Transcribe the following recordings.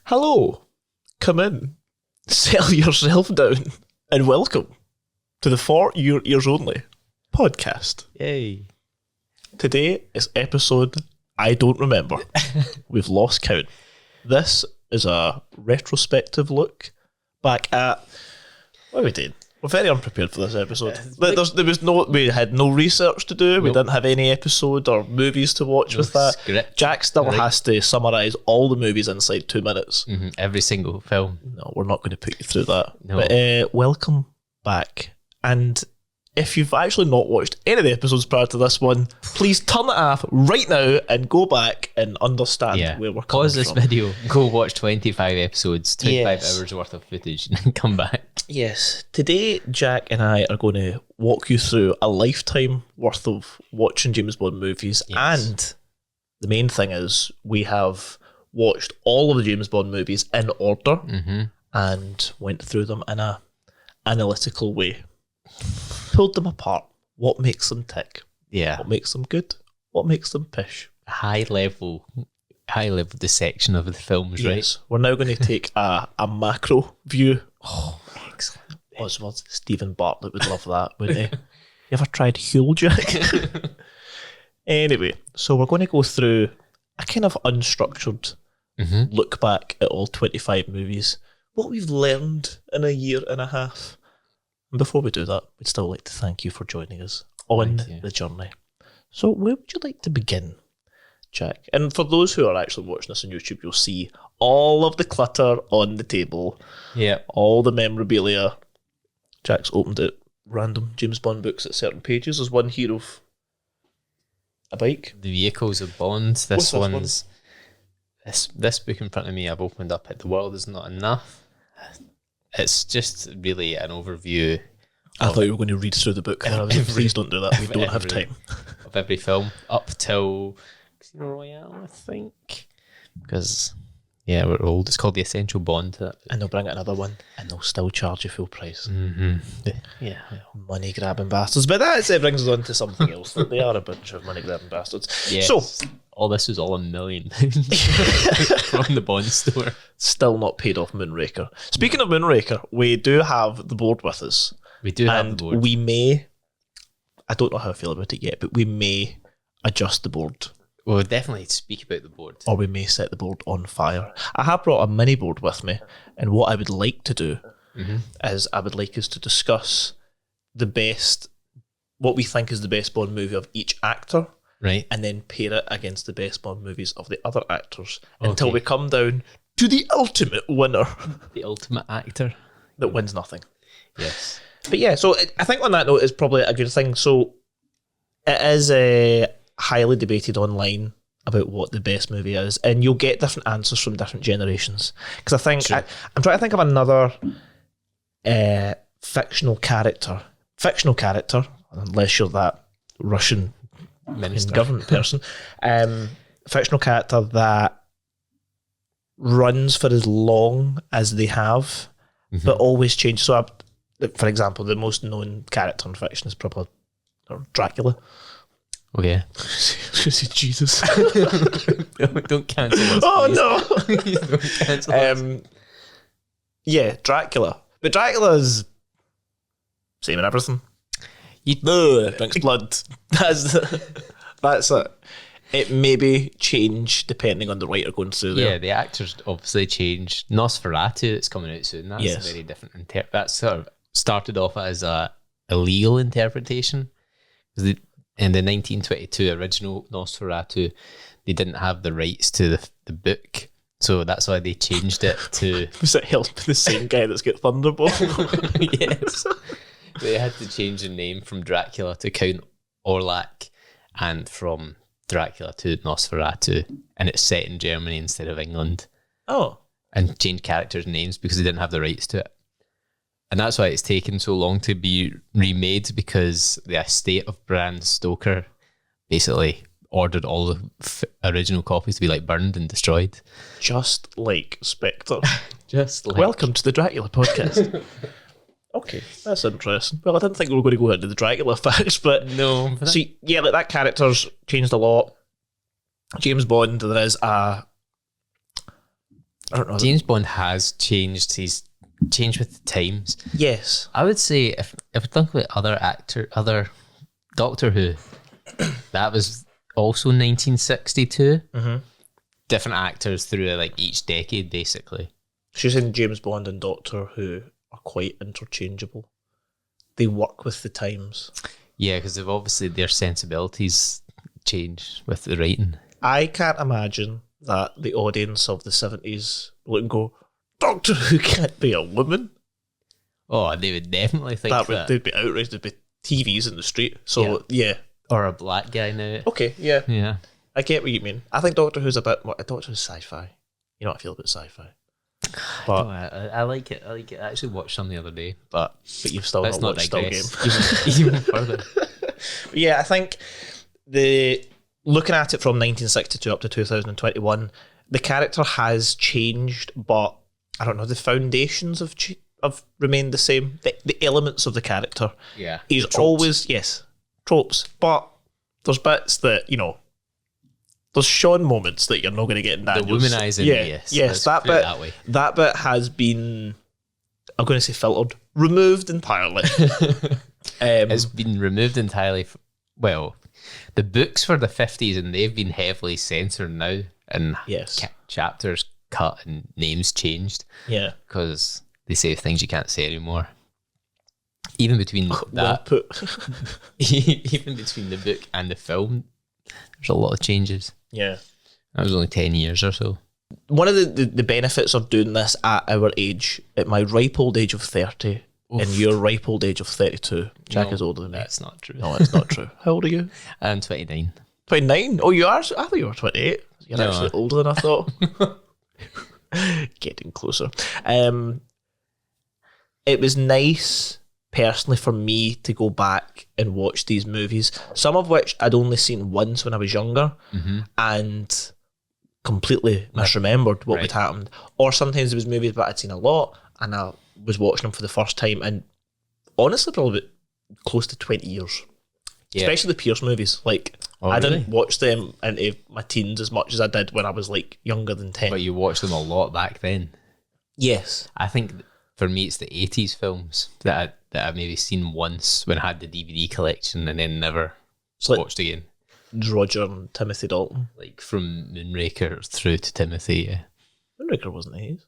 Hello, come in, settle yourself down, and welcome to the For Your Ears Only podcast. Yay. Today is episode I don't remember. We've lost count. This is a retrospective look back at what we did. We're very unprepared for this episode. We had no research to do. We didn't have any episode or movies to watch with that. Script. Jack still has to summarise all the movies inside 2 minutes. Mm-hmm. Every single film. No, we're not going to put you through that. No. But welcome back. And if you've actually not watched any of the episodes prior to this one, please turn it off right now and go back and understand where we're coming Pause this from. video, go watch 25 episodes, 25 Yes. hours worth of footage, and then come back. Yes. Today, Jack and I are going to walk you through a lifetime worth of watching James Bond movies. Yes. And the main thing is we have watched all of the James Bond movies in order and went through them in a analytical way. Pulled them apart. What makes them tick? Yeah. What makes them good? What makes them pish? High level dissection of the films, right? Yes. We're now going to take a macro view. Oh, excellent. Oswald, Stephen Bartlett would love that, wouldn't he? You ever tried Huel Jack? Anyway, so we're going to go through a kind of unstructured look back at all 25 movies, what we've learned in a year and a half. And before we do that, we'd still like to thank you for joining us on the journey. So where would you like to begin, Jack? And for those who are actually watching this on YouTube, you'll see all of the clutter on the table. Yeah. All the memorabilia. Jack's opened at random James Bond books at certain pages. There's one here of a bike. The Vehicles of Bond. What's This this one's... This book in front of me I've opened up at The World Is Not Enough. It's just really an overview. I thought you were going to read through the book. And I was like, please don't do that. We don't have time. Of every film up till Casino Royale, I think. Because, yeah, we're old. It's called The Essential Bond. And they'll bring out another one and they'll still charge you full price. Yeah. Money grabbing bastards. But that brings us on to something else. They are a bunch of money grabbing bastards. Yes. So, all this was all £1 million from the Bond store. still not paid off Moonraker. Speaking of Moonraker, we do have the board with us. We do have And the board. we may, I don't know how I feel about it yet, but we may adjust the board. We'll definitely speak about the board. Or we may set the board on fire. I have brought a mini board with me, and what I would like to do is I would like us to discuss what we think is the best Bond movie of each actor, Right. and then pair it against the best Bond movies of the other actors until Okay. we come down to the ultimate winner The ultimate actor. that wins nothing. Yes. But yeah, so I think on that note is probably a good thing. So it is highly debated online about what the best movie is, and you'll get different answers from different generations. Because I think Sure. I'm trying to think of another fictional character, unless you're that Russian Minister. government person, fictional character that runs for as long as they have, but always changes. So, for example, the most known character in fiction is probably Dracula. Okay. Jesus. Don't cancel us. Oh please. no. Don't cancel us. Yeah, Dracula. But Dracula's same in everything. Drinks blood. That's it. It maybe change depending on the writer going through there. Yeah, the actors obviously changed. Nosferatu, it's coming out soon. That's Yes. a very different. That sort of started off as a illegal interpretation. In the 1922 original Nosferatu, they didn't have the rights to the book, so that's why they changed it to. Was it helped by the same guy that's got Thunderball? Yes, they had to change the name from Dracula to Count Orlok, and from Dracula to Nosferatu, and it's set in Germany instead of England. Oh. And change characters' names because they didn't have the rights to it. And that's why it's taken so long to be remade, because the estate of Bram Stoker basically ordered all the original copies to be burned and destroyed. Just like Spectre. Just like... Welcome to the Dracula podcast. Okay, that's interesting. Well, I didn't think we were going to go into the Dracula facts, but No. see, yeah, that character's changed a lot. James Bond, there is a I don't know. James Bond has changed. He's changed with the times. Yes. I would say if we think about other Doctor Who, that was also 1962. Mm-hmm. Different actors through like each decade, basically. She's in James Bond and Doctor Who are quite interchangeable. They work with the times. Yeah, because they've obviously their sensibilities change with the writing. I can't imagine that the audience of the 70s would go, Doctor Who can't be a woman. Oh, they would definitely think that. They'd be outraged. There'd be TVs in the street. So, yeah. Or a black guy now. Okay, yeah. Yeah. I get what you mean. I think Doctor Who's a bit more... Doctor Who's sci-fi. You know what I feel about sci-fi. But I like it. I like it. I actually watched some the other day, but you've still let's not not watched digress. Still Game. Even further. Yeah, I think looking at it from 1962 up to 2021, the character has changed, but I don't know, the foundations have remained the same. The elements of the character. Yeah. He's always, yes, tropes, but there's bits that, you know, there's Sean moments that you're not going to get in that. The womanising, yes, that bit, that bit has been, I'm going to say filtered, removed entirely. It's been removed entirely. Well, the books for the 50s, and they've been heavily censored now, and chapters cut and names changed. Yeah. Because they say things you can't say anymore. Even between that, even between the book and the film, there's a lot of changes. Yeah. That was only 10 years or so. One of the benefits of doing this at our age, at my ripe old age of 30, and your ripe old age of 32. Jack is older than me. That's not true. No, it's not true. How old are you? I'm 29. 29? Oh, you are? I thought you were 28. You're actually older than I thought. Getting closer. It was nice, personally, for me to go back and watch these movies, some of which I'd only seen once when I was younger, and completely misremembered what had happened. Or sometimes it was movies that I'd seen a lot, and I was watching them for the first time, and honestly, probably close to 20 years. Yeah. Especially the Pierce movies. Like, I didn't watch them into my teens as much as I did when I was like younger than 10. But you watched them a lot back then. Yes. I think for me it's the 80s films that I've maybe seen once when I had the DVD collection and then never watched again. Roger and Timothy Dalton. Like from Moonraker through to Timothy, yeah. Moonraker wasn't 80s.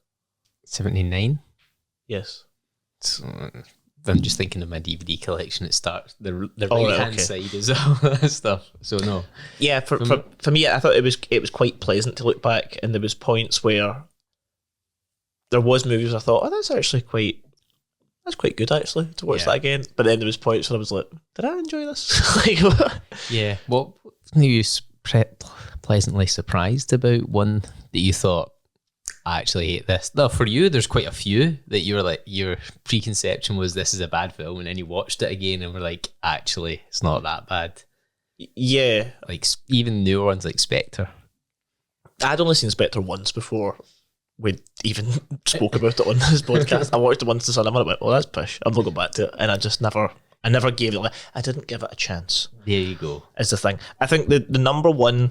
79? Yes. So, I'm just thinking of my DVD collection. It starts the right hand side is all that stuff. So no. Yeah, for me, I thought it was quite pleasant to look back, and there was points where there was movies I thought, oh, that's quite good actually to watch that again. But then there was points where I was like, did I enjoy this? Like, yeah. What were you pleasantly surprised about? One that you thought, I actually hate this. No, for you, there's quite a few that you were like, your preconception was this is a bad film, and then you watched it again and were like, actually, it's not that bad. Yeah. Like, even newer ones like Spectre. I'd only seen Spectre once before we even spoke about it on this podcast. I watched it once this summer and I went, oh, that's pish. I'm not going back to it. And I never gave it, I didn't give it a chance. There you go. Is the thing. I think the number one,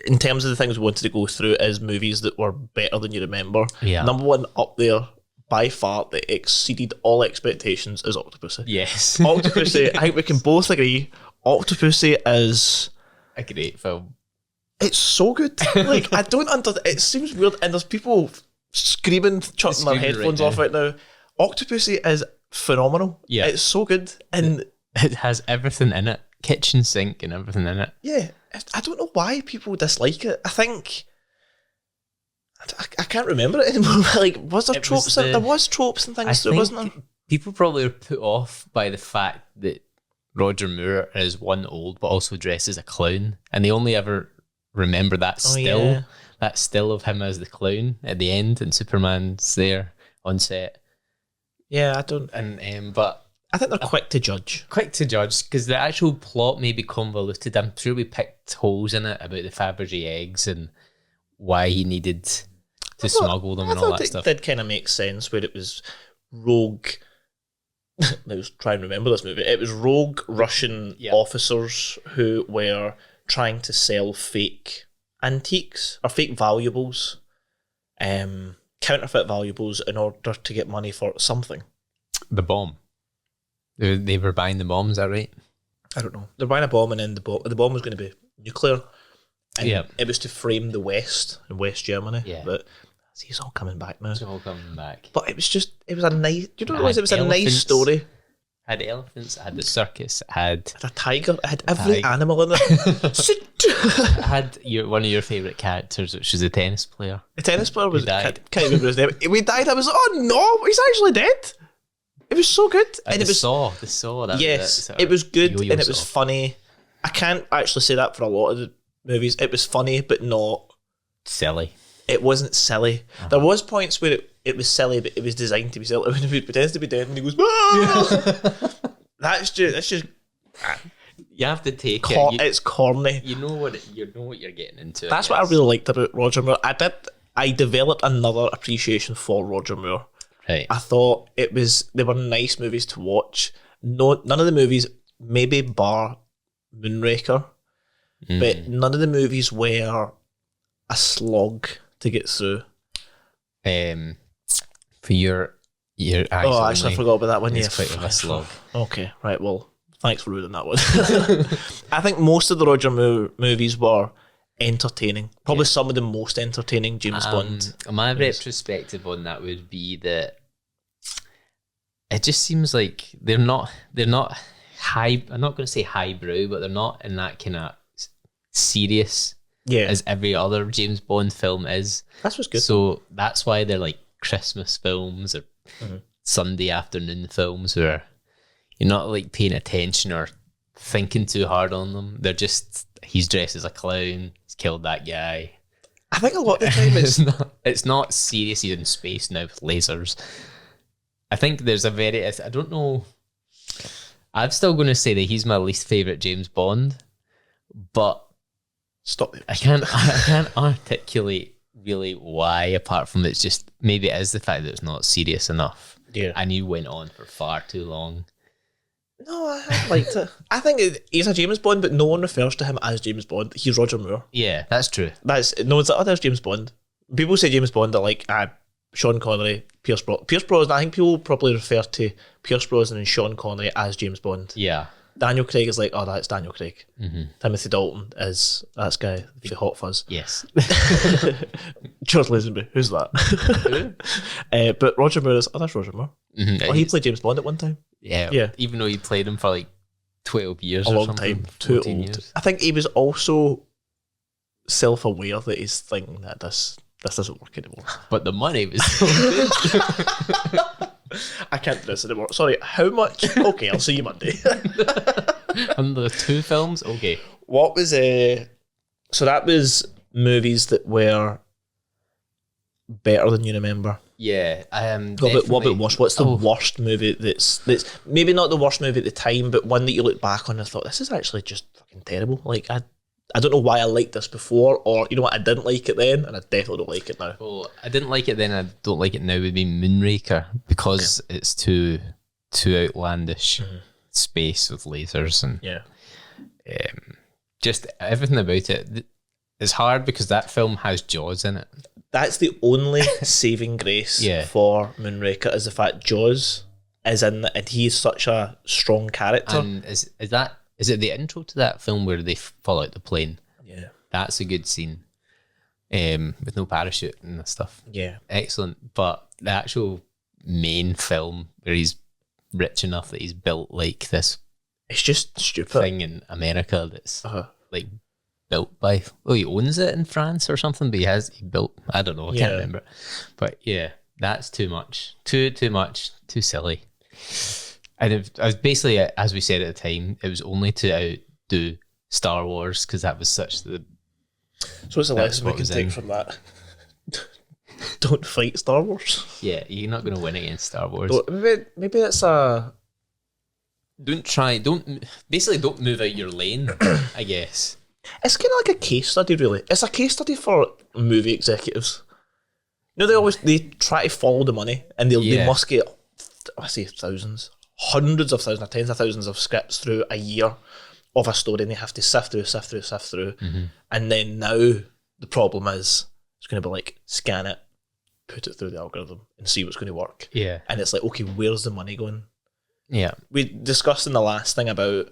in terms of the things we wanted to go through, is movies that were better than you remember. Yeah. Number one up there, by far, that exceeded all expectations, is Octopussy. Yes. Octopussy, I think we can both agree, Octopussy is a great film. It's so good. Like, I don't understand. It seems weird, and there's people screaming, chucking their headphones off right now. Octopussy is phenomenal. Yeah. It's so good. And it has everything in it. Kitchen sink and everything in it. Yeah. I don't know why people dislike it. I think I can't remember it anymore. Like, was there tropes? There was tropes and things, wasn't there? People probably are put off by the fact that Roger Moore is one old but also dressed as a clown, and they only ever remember that still of him as the clown at the end, and Superman's there on set. Yeah, I don't. And but I think they're quick to judge. Quick to judge, because the actual plot may be convoluted. I'm sure we picked holes in it about the Fabergé eggs and why he needed to smuggle them and all that stuff. It did kind of make sense where it was rogue. Let's try and remember this movie. It was rogue Russian officers who were trying to sell fake antiques or fake valuables. counterfeit valuables in order to get money for something. The bomb. They were buying the bomb, is that right? I don't know. They're buying a bomb, and then the bomb was going to be nuclear. And it was to frame the West in West Germany. Yeah. But see, it's all coming back now. It's all coming back. But it was a nice. You know what it was? It was a nice story. Had elephants, I had the circus, I had a tiger, I had every animal in it. I had one of your favourite characters, which was a tennis player. The tennis player was can't remember his name. We died. I was like, oh no, he's actually dead. It was so good, and it was the saw. That yes, it was good, and it was funny. I can't actually say that for a lot of the movies. It was funny, but not silly. It wasn't silly. There was points where it was silly, but it was designed to be silly. When he pretends to be dead and he goes, that's just. You have to take it. It's corny. You know what you're getting into. That's what I really liked about Roger Moore. I developed another appreciation for Roger Moore. Right. I thought they were nice movies to watch. No, none of the movies, maybe bar Moonraker, but none of the movies were a slog to get through. For your eyes actually, I forgot about that one. It's quite of a slog. Okay, right. Well, thanks for ruining that one. I think most of the Roger Moore movies were entertaining. Probably some of the most entertaining James Bond. My retrospective on that would be that it just seems like they're not high. I'm not going to say highbrow, but they're not in that kind of serious. Yeah, as every other James Bond film is. That's what's good. So that's why they're like Christmas films or Sunday afternoon films where you're not like paying attention or thinking too hard on them. They're just, he's dressed as a clown, he's killed that guy. I think a lot of the time it's not serious. He's in space now with lasers. I think there's I don't know. I'm still going to say that he's my least favourite James Bond, but stop it. I can't articulate really why, apart from it's just, maybe it is the fact that it's not serious enough. Yeah. And he went on for far too long. No, I liked it. I think he's a James Bond, but no one refers to him as James Bond. He's Roger Moore. Yeah, that's true. No one's like, oh, there's James Bond. People say James Bond are like Sean Connery, Pierce Brosnan. Pierce Brosnan, I think people probably refer to Pierce Brosnan and Sean Connery as James Bond. Yeah. Daniel Craig is like, oh, that's Daniel Craig. Mm-hmm. Timothy Dalton is that guy, the Hot Fuzz. Yes. George Lazenby, who's that? But Roger Moore is, that's Roger Moore. Mm-hmm. Oh, he played James Bond at one time. Yeah. Even though he played him for like 12 years a or long something. time. Too old. Years. I think he was also self-aware that he's thinking that this doesn't work anymore. But the money was so good. I can't do this anymore. Sorry, how much? Okay, I'll see you Monday. And the 2 films? Okay. What was so that was movies that were better than you remember? Yeah. What about worst? What's the worst movie that's maybe not the worst movie at the time, but one that you look back on and thought, this is actually just fucking terrible. Like, I don't know why I liked this before, or you know what, I didn't like it then, and I definitely don't like it now. Well, I didn't like it then, I don't like it now would be Moonraker, because it's too outlandish. Space with lasers and just everything about it. It's hard because that film has Jaws in it. That's the only saving grace for Moonraker, is the fact Jaws is in it, and he's such a strong character. And is it the intro to that film where they fall out the plane? Yeah, that's a good scene. With no parachute and stuff. Yeah, excellent. But the actual main film where he's rich enough that he's built like this, it's just stupid thing in America that's like built by, he owns it in France or something, but he built, I don't know, I can't remember. But yeah, that's too much, too much, too silly. And I was basically, as we said at the time, it was only to outdo Star Wars, because that was such the. So what's the lesson we can take from that? Don't fight Star Wars. Yeah, you're not going to win against Star Wars. Maybe it's a. Don't move out your lane, I guess. It's kind of like a case study, really. It's a case study for movie executives. You know, they try to follow the money, and they must get, I say thousands, hundreds of thousands, tens of thousands of scripts through a year of a story, and they have to sift through. Mm-hmm. And then now the problem is, it's going to be like, scan it, put it through the algorithm and see what's going to work. Yeah. And it's like, okay, where's the money going? Yeah. We discussed in the last thing about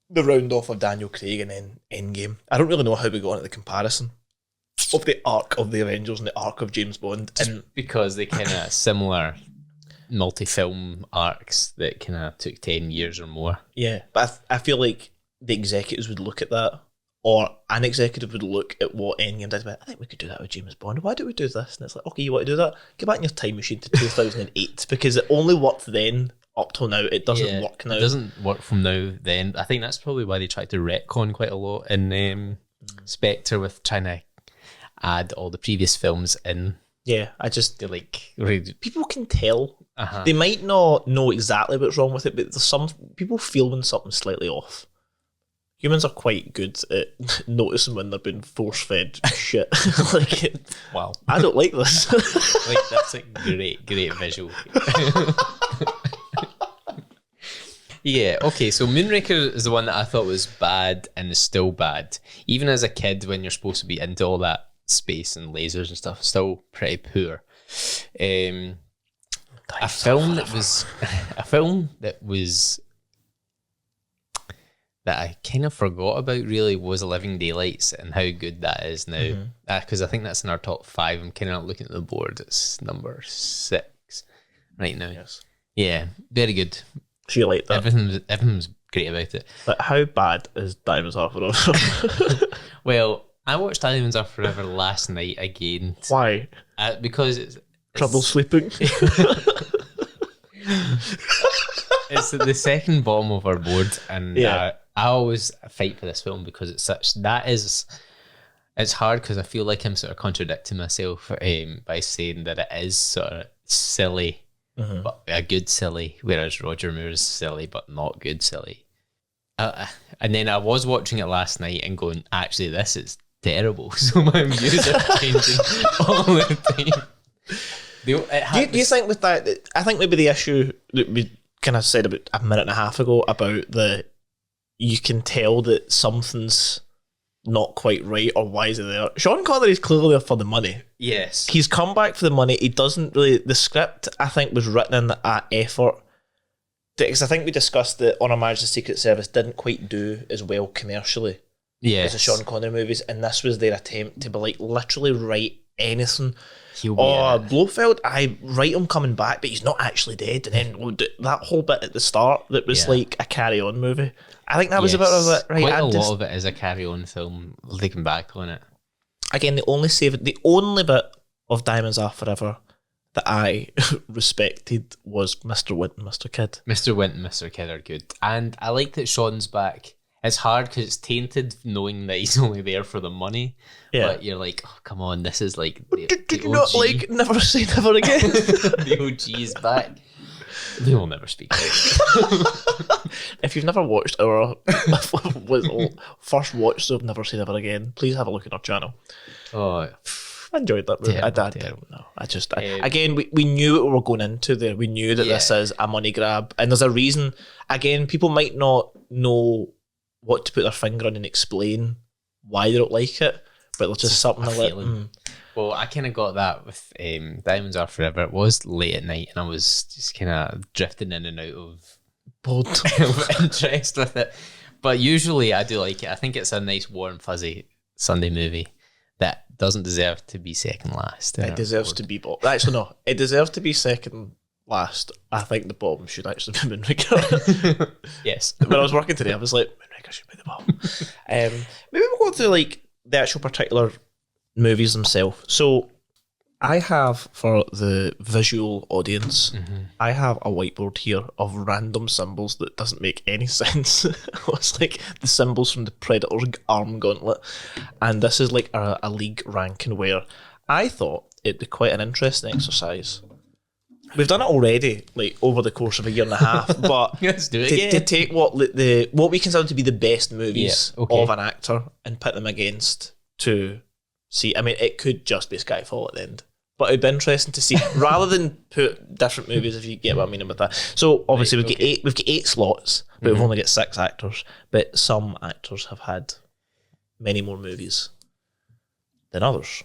the round off of Daniel Craig and then Endgame. I don't really know how we got into the comparison of the arc of the Avengers and the arc of James Bond. And Because they kind of similar multi-film arcs that kind of took 10 years or more. yeah, but I feel like the executives would look at that, or an executive would look at what Endgame did. I think we could do that with James Bond. Why don't we do this? And it's like, okay, you want to do that? Get back in your time machine to 2008 because it only worked then. Up till now, it doesn't work now. It doesn't work from now then. I think that's probably why they tried to retcon quite a lot in Spectre with trying to add all the previous films in. Yeah, I just They're like, people can tell. They might not know exactly what's wrong with it, but there's some people feel when something's slightly off. Humans are quite good at noticing when they're being force-fed shit. Like, wow, I don't like this. like that's a great visual. Yeah, okay, so Moonraker is the one that I thought was bad and is still bad. Even as a kid, when you're supposed to be into all that space and lasers and stuff, still pretty poor. A film that I kind of forgot about really was Living Daylights and how good that is now. Because I think that's in our top 5. I'm kind of looking at the board. It's number 6 right now. Yes. Yeah, very good. So you like that? Everything's great about it. But how bad is Diamonds Are Forever? Well, I watched Diamonds Are Forever last night again. Why? Because it's Trouble sleeping? it's the second bottom of our board, and Yeah. I always fight for this film because it's hard because I feel like I'm sort of contradicting myself by saying that it is sort of silly, but a good silly, whereas Roger Moore's silly but not good silly. And then I was watching it last night and going, actually, this is terrible. So my views are changing all the time. Do you think with that, I think maybe the issue that we kind of said about a minute and a half ago about you can tell that something's not quite right, or why is it there? Sean Connery's clearly there for the money. Yes. He's come back for the money. He doesn't really... The script, I think, was written in that effort. Because I think we discussed that On a Majesty's Secret Service didn't quite do as well commercially as the Sean Connery movies, and this was their attempt to be like, literally write anything. Blofeld, I write him coming back, but he's not actually dead. And then we'll do that whole bit at the start that was like a carry-on movie. I think that was a bit of it. Right, quite a lot of it is a carry-on film, looking back on it. Again, the only bit of Diamonds Are Forever that I respected was Mr. Wint and Mr. Kidd. Mr. Wint and Mr. Kidd are good. And I like that Sean's back. It's hard because it's tainted knowing that he's only there for the money. Yeah. But you're like, oh, come on, this is like the Did you not like Never Say Never Again? The OG is back. They will never speak. If you've never watched our first watch of Never Say Never Again, please have a look at our channel. Oh, I enjoyed that movie. I don't know. Again, we knew what we were going into there. We knew that this is a money grab, and there's a reason. Again, people might not know what to put their finger on and explain why they don't like it, but there's just something like. Well, I kind of got that with Diamonds Are Forever. It was late at night, and I was just kind of drifting in and out of interest with it. But usually, I do like it. I think it's a nice, warm, fuzzy Sunday movie that doesn't deserve to be second last. It deserves to be bottom. Actually, no, it deserves to be second last. I think the bottom should actually be Moonraker. Yes. When I was working today, I was like, Moonraker should be the bottom. Maybe we'll go through like the actual particular movies themselves. So I have, for the visual audience, I have a whiteboard here of random symbols that doesn't make any sense. It's like the symbols from the Predator arm gauntlet, and this is like a league ranking where I thought it'd be quite an interesting exercise. We've done it already, like over the course of a year and a half, but let's do it again. To take what we consider to be the best movies of an actor and put them against to see. I mean, it could just be Skyfall at the end, but it'd be interesting to see rather than put different movies. If you get what I mean with that. So obviously we've got eight slots, but we've only got 6 actors. But some actors have had many more movies than others.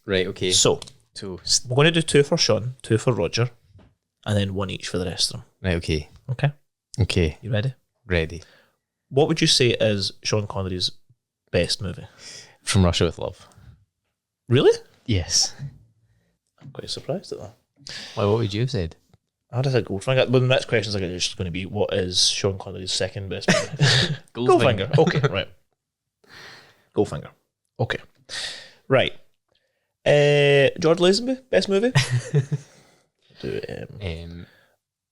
Right. Okay. So 2. We're going to do 2 for Sean, 2 for Roger, and then 1 each for the rest of them. Right, okay. Okay. You ready? Ready. What would you say is Sean Connery's best movie? From Russia with Love. Really? Yes. I'm quite surprised at that. Well, what would you have said? How does it go? Well, the next question is just going to be, what is Sean Connery's second best movie? Goldfinger. Goldfinger. Okay, right. Goldfinger. Okay. Right. George Lazenby, best movie? Do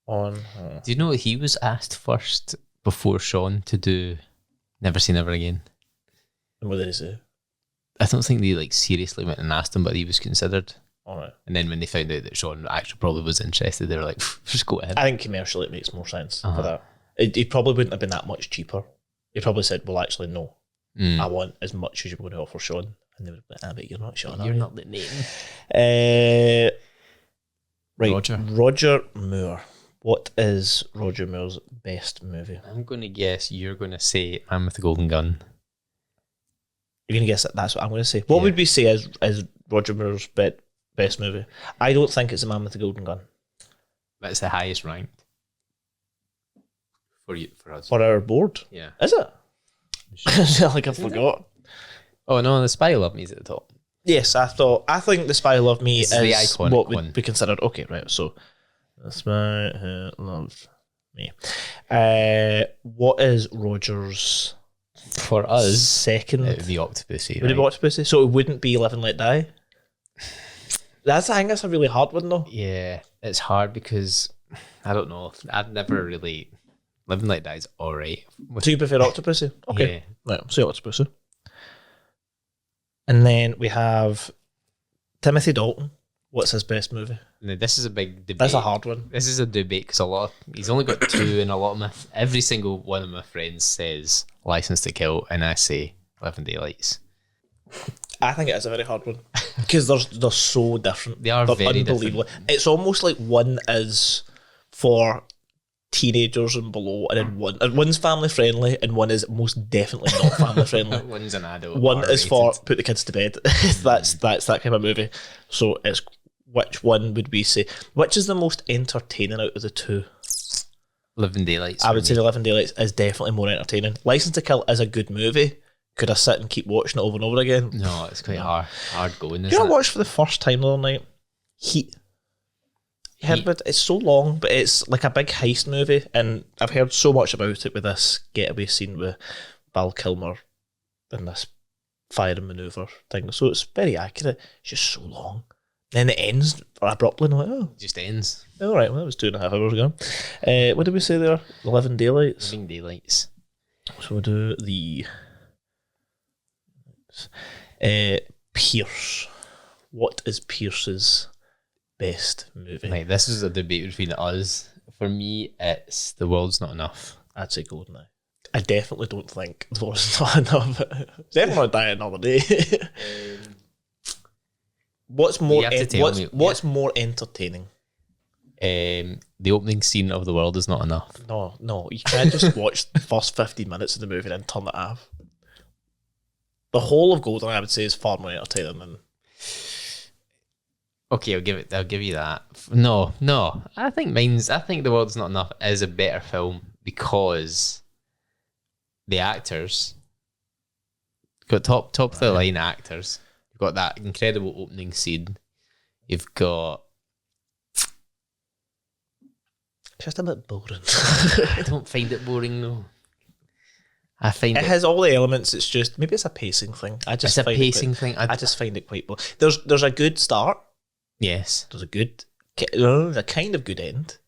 Do you know he was asked first before Sean to do Never Say Never Again? And what did he say? I don't think they seriously went and asked him, but he was considered. All right. And then when they found out that Sean actually probably was interested, they were like, just go ahead. I think commercially it makes more sense for that. It probably wouldn't have been that much cheaper. He probably said, well, actually, no. I want as much as you're going to offer Sean. And they would be like, but you're not Sean. You're not the name. Right. Roger Moore. What is Roger Moore's best movie? I'm going to guess you're going to say Man with the Golden Gun. You're going to guess that's what I'm going to say. What would we say is Roger Moore's best movie? I don't think it's The Man with the Golden Gun. That's the highest ranked. For us. For our board? Yeah. Is it? Like I forgot. Oh no, The Spy Who Loved Me is at the top. Yes, I think The Spy Who Loved Me is the iconic what would one. be considered. Okay, right. So, The Spy Who Loved Me. What is Roger's For us, second? it would be Octopussy. Would it be Octopussy? So it wouldn't be Live and Let Die? I think that's a really hard one though. Yeah, it's hard because I don't know. I've never really Live and Let Die is alright. So you prefer Octopussy? Okay. Yeah. Right, I'll say Octopussy. And then we have Timothy Dalton. What's his best movie? Now, this is a big debate. That's a hard one. This is a debate because he's only got 2, and a lot of every single one of my friends says License to Kill, and I say 11 Daylights. I think it is a very hard one because they're so different. They're very unbelievable. Different. It's almost like one is for teenagers and below, and then one's family friendly, and one is most definitely not family friendly. One's an adult. One is for put the kids to bed. That's that kind of movie. So it's which one would we say? Which is the most entertaining out of the 2? 11 Daylights. I would say 11 Daylights is definitely more entertaining. License to Kill is a good movie. Could I sit and keep watching it over and over again? No, it's quite hard going. Do you know what I watched for the first time the other night? Heat. You heard about it? It's so long, but it's like a big heist movie, and I've heard so much about it with this getaway scene with Val Kilmer and this fire and manoeuvre thing. So it's very accurate. It's just so long. Then it ends abruptly, and I'm like, It just ends. all right, well, that was 2.5 hours ago. What did we say there? 11 Daylights. 11 Daylights. So we'll do the Pierce. What is Pierce's best movie? Right, this is a debate between us. For me, it's The World's Not Enough. I'd say Goldeneye. I definitely don't think The World's Not Enough. Definitely Die Another Day. What's more more entertaining? The opening scene of The World Is Not Enough. No, you can't just watch the first 15 minutes of the movie and then turn it off. The whole of Goldeneye, I would say, is far more entertaining than. Okay, I'll give you that. No. I think The World Is Not Enough is a better film because the actors got top of the line actors. You've got that incredible opening scene. You've got. It's just a bit boring. I don't find it boring though. I find it has all the elements. It's just maybe it's a pacing thing. I just it's a pacing thing. I just find it quite boring. There's a good start. Yes. There's a kind of good end,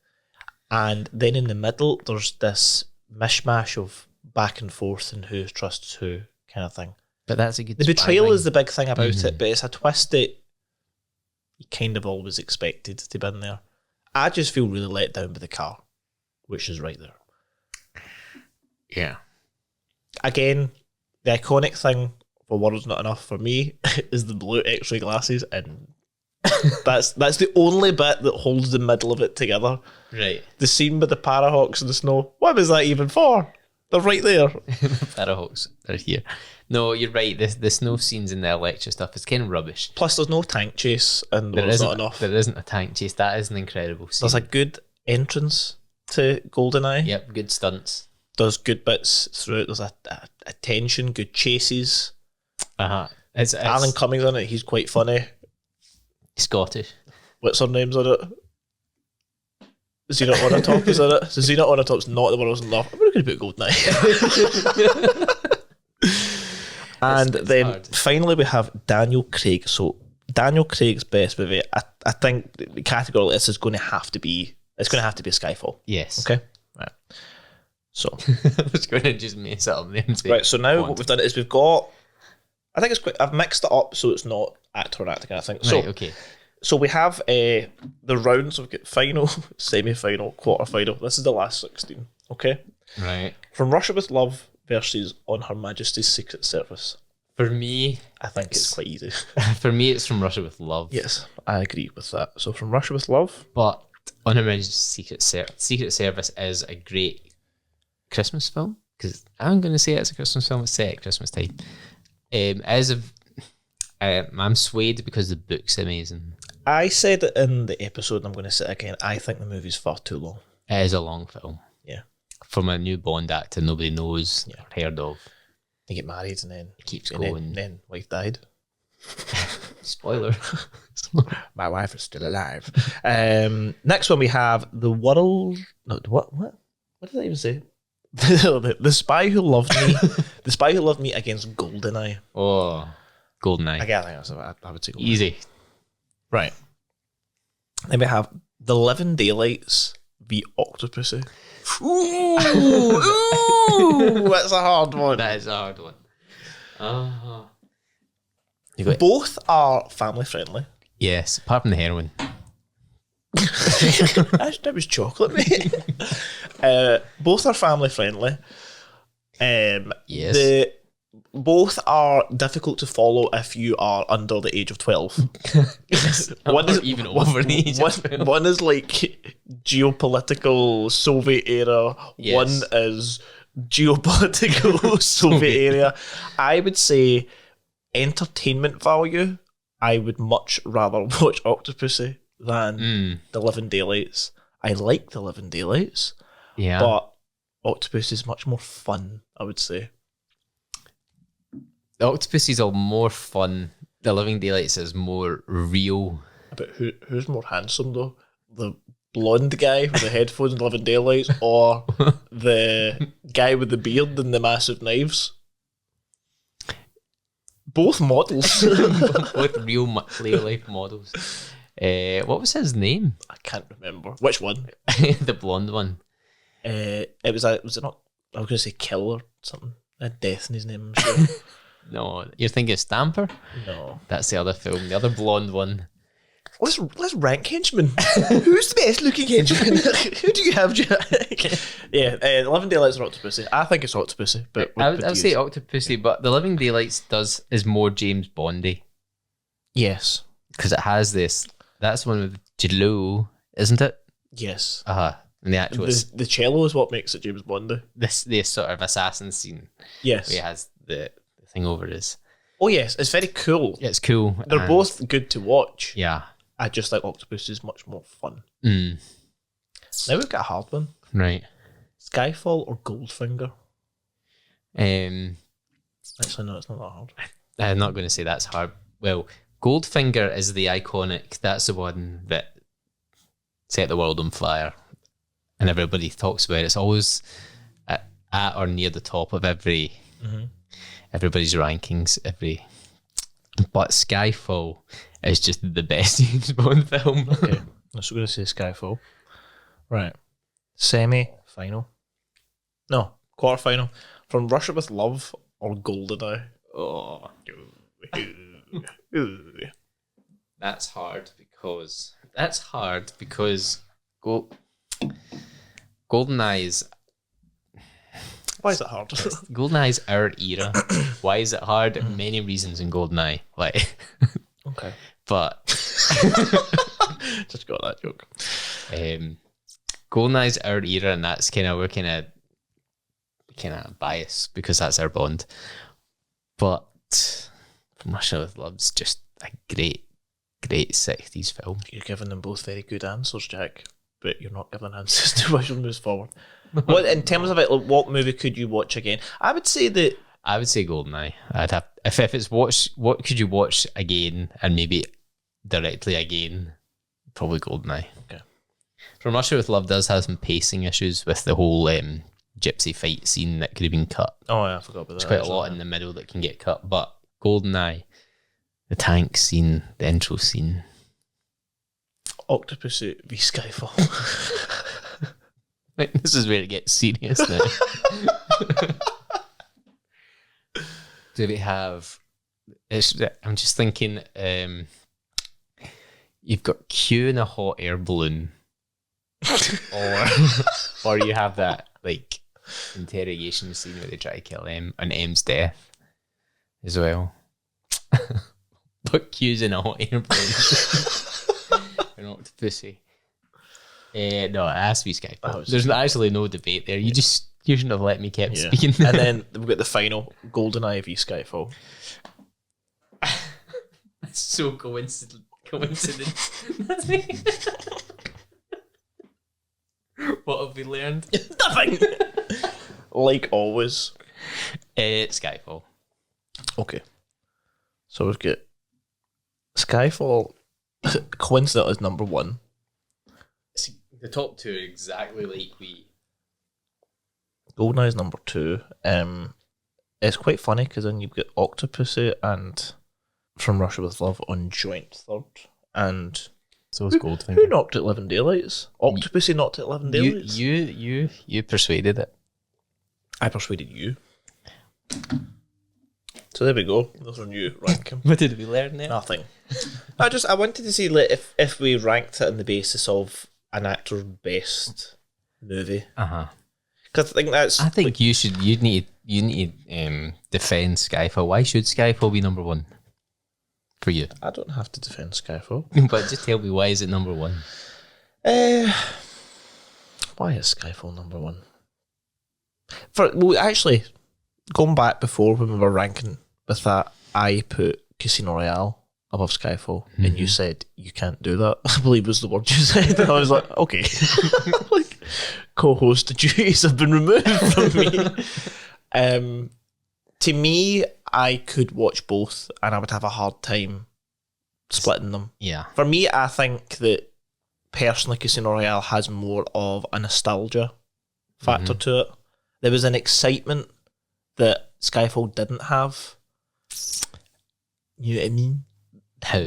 and then in the middle there's this mishmash of back and forth and who trusts who kind of thing. But that's a good. The betrayal is the big thing about it, but it's a twist that you kind of always expected to be in there. I just feel really let down by the car, which is right there. Yeah. Again, the iconic thing for World's Not Enough for me is the blue X-ray glasses, and that's the only bit that holds the middle of it together. Right. The scene with the Parahawks in the snow. What was that even for? They're right there. Firehawks are here. No, you're right. The snow scenes and the electric stuff is kind of rubbish. Plus, there's no tank chase, and there's not enough. There isn't a tank chase. That is an incredible scene. There's a good entrance to GoldenEye. Yep, good stunts. There's good bits through it. There's a tension, good chases. It's Alan Cummings on it. He's quite funny. Scottish. What's her name's on it? Xena Onatopp is in it. So Xena Onatopp's not the one I was in love. We're going to put GoldenEye. And then hard. finally we have Daniel Craig. So Daniel Craig's best movie, I think the category this is going to have to be Skyfall. Yes. Okay. Right. So I was going to just mess it up there and say, right. So now what we've done is we've got. I think it's quite. I've mixed it up so it's not actor and acting. I think. So right, okay. So we have the rounds. We've got final, semi-final, quarter-final. This is the last 16. Okay. Right. From Russia with Love versus On Her Majesty's Secret Service. For me, I think it's quite easy. For me, it's From Russia with Love. Yes, I agree with that. So from Russia with Love. But On Her Majesty's Secret Service is a great Christmas film. Because I'm going to say it's a Christmas film. It's set at Christmas time. I'm swayed because the book's amazing. I said it in the episode, and I'm going to say it again. I think the movie's far too long. It is a long film. Yeah. From a new Bond actor nobody knows or heard of. They get married and then It keeps and going. then wife died. Spoiler. My wife is still alive. Next one we have The World. No, what did I even say? The Spy Who Loved Me. The Spy Who Loved Me against GoldenEye. Oh, GoldenEye. Again, I think I would say GoldenEye. Easy. Right. Then we have The Living Daylights v Octopussy. Ooh, that's a hard one. That is a hard one. Both are family friendly. Yes, apart from the heroin. That was chocolate, mate. Both are family friendly. Yes. Both are difficult to follow if you are under the age of 12. One is even over the age of 12. One is like geopolitical Soviet era. Yes. One is geopolitical Soviet era. I would say entertainment value, I would much rather watch Octopussy than The Living Daylights. I like The Living Daylights, Yeah. but Octopus is much more fun, I would say. The Octopussies are more fun. The Living Daylights is more real. But who's more handsome though? The blonde guy with the headphones and Living Daylights, or the guy with the beard and the massive knives? Both models. Both real life models. What was his name? I can't remember which one. The blonde one. Was it not? I was going to say Kill or something. A death in his name. I'm sure. No, you're thinking of Stamper? No. That's the other film, the other blonde one. Let's rank henchmen. Who's the best looking henchman? Who do you have, Jack? Yeah, Living Daylights or Octopussy. I think it's Octopussy, but I would say Octopussy, but The Living Daylights is more James Bondy yes, because it has this. That's the one with Jude Law, isn't it? yes. And the actual The cello is what makes it James Bondy. this sort of assassin scene Yes. where he has the thing over his. Oh yes, it's very cool. Yeah, it's cool. They're and- both good to watch. Yeah. I just like Octopus is much more fun. Mm, Now we've got a hard one. right. Skyfall or Goldfinger? Actually, no, it's not that hard. I'm not going to say that's hard. Well, Goldfinger is the iconic. That's the one that set the world on fire, and everybody talks about it. It's always at or near the top of everybody's rankings. But Skyfall is just the best James Bond film. Okay, so we're going to say Skyfall. Right. Semi-final. No, quarter-final. From Russia with Love or GoldenEye? Oh, that's hard because GoldenEye's Why is it hard? GoldenEye's our era. Why is it hard? Many reasons in GoldenEye. Like, Okay. but Just got that joke. GoldenEye's our era, and that's we're kind of kind of bias because that's our bond. But From Russia with Love's just a great 60s film. You're giving them both very good answers, Jack, but you're not giving answers to which one moves forward. What in terms of it, like, what movie could you watch again? I would say GoldenEye. I'd have if it's watched. What could you watch again and maybe directly again? Probably GoldenEye. Okay. From Russia with Love does have some pacing issues with the whole gypsy fight scene that could have been cut. Oh yeah, I forgot about that. There's quite a lot in the middle that can get cut, but GoldenEye, the tank scene, the intro scene. Octopussy v Skyfall. This is where it gets serious now. Do we have? I'm just thinking. You've got Q in a hot air balloon, or you have that like interrogation scene where they try to kill M and M's death as well. But Q's in a hot air balloon. An octopussy. No, it has to be Skyfall. There's actually no debate there. You shouldn't have let me keep speaking. And then we've got the final GoldenEye v Skyfall. That's so coincidence. What have we learned? Nothing. Like always. Skyfall. Okay. So we've got Skyfall. Coincidentally is number one. The top two are exactly like we. GoldenEye is number two. It's quite funny because then you've got Octopussy and From Russia with Love on joint third. And so is Goldfinger. Who knocked at 11 Daylights? Octopussy knocked at 11 Daylights. You persuaded it. I persuaded you. So there we go. Those are new ranking. What did we learn there? Nothing. I wanted to see like, if we ranked it on the basis of an actor's best movie. Because I think you need to defend Skyfall. Why should Skyfall be number one for you? I don't have to defend Skyfall. But just tell me, why is it number one? Why is Skyfall number one? Actually, going back before when we were ranking with that, I put Casino Royale above Skyfall, and you said you can't do that. I believe was the word you said. And I was like, okay. Like, co-host duties have been removed from me. To me, I could watch both, and I would have a hard time splitting them. Yeah. For me, I think that personally, Casino Royale has more of a nostalgia factor to it. There was an excitement that Skyfall didn't have. You know what I mean? How?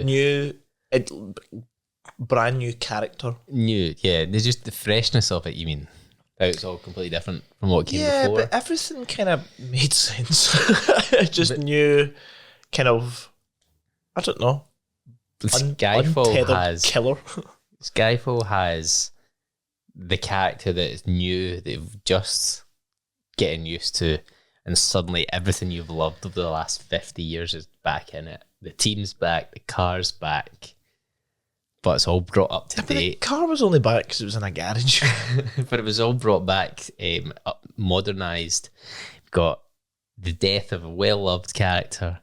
Brand new character. There's just the freshness of it, you mean? How it's all completely different from what came before. Yeah, but everything kind of made sense. Just new, kind of, I don't know. Skyfall has the character that is new, that you've just getting used to, and suddenly everything you've loved over the last 50 years is back in it. The team's back, the car's back, but it's all brought up to date. The car was only back because it was in a garage. But it was all brought back, modernised. Got the death of a well-loved character.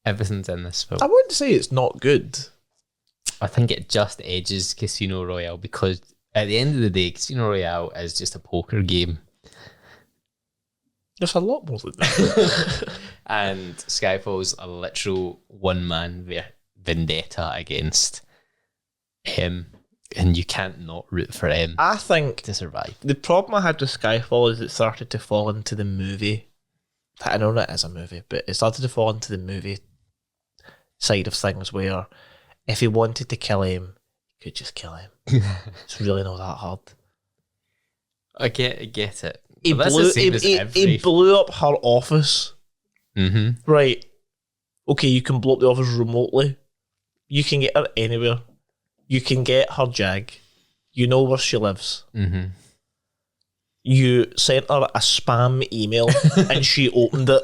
Everything's in this film. I wouldn't say it's not good. I think it just edges Casino Royale because at the end of the day, Casino Royale is just a poker game. There's a lot more than that. And Skyfall's a literal one-man vendetta against him, and you can't not root for him. I think to survive. The problem I had with Skyfall is it started to fall into the movie. I know that is a movie, but it started to fall into the movie side of things where if he wanted to kill him, he could just kill him. It's really not that hard. I get it. He blew up her office. Mm-hmm. Right. Okay, you can blow up the office remotely. You can get her anywhere. You can get her Jag. You know where she lives. Mm-hmm. You sent her a spam email and she opened it.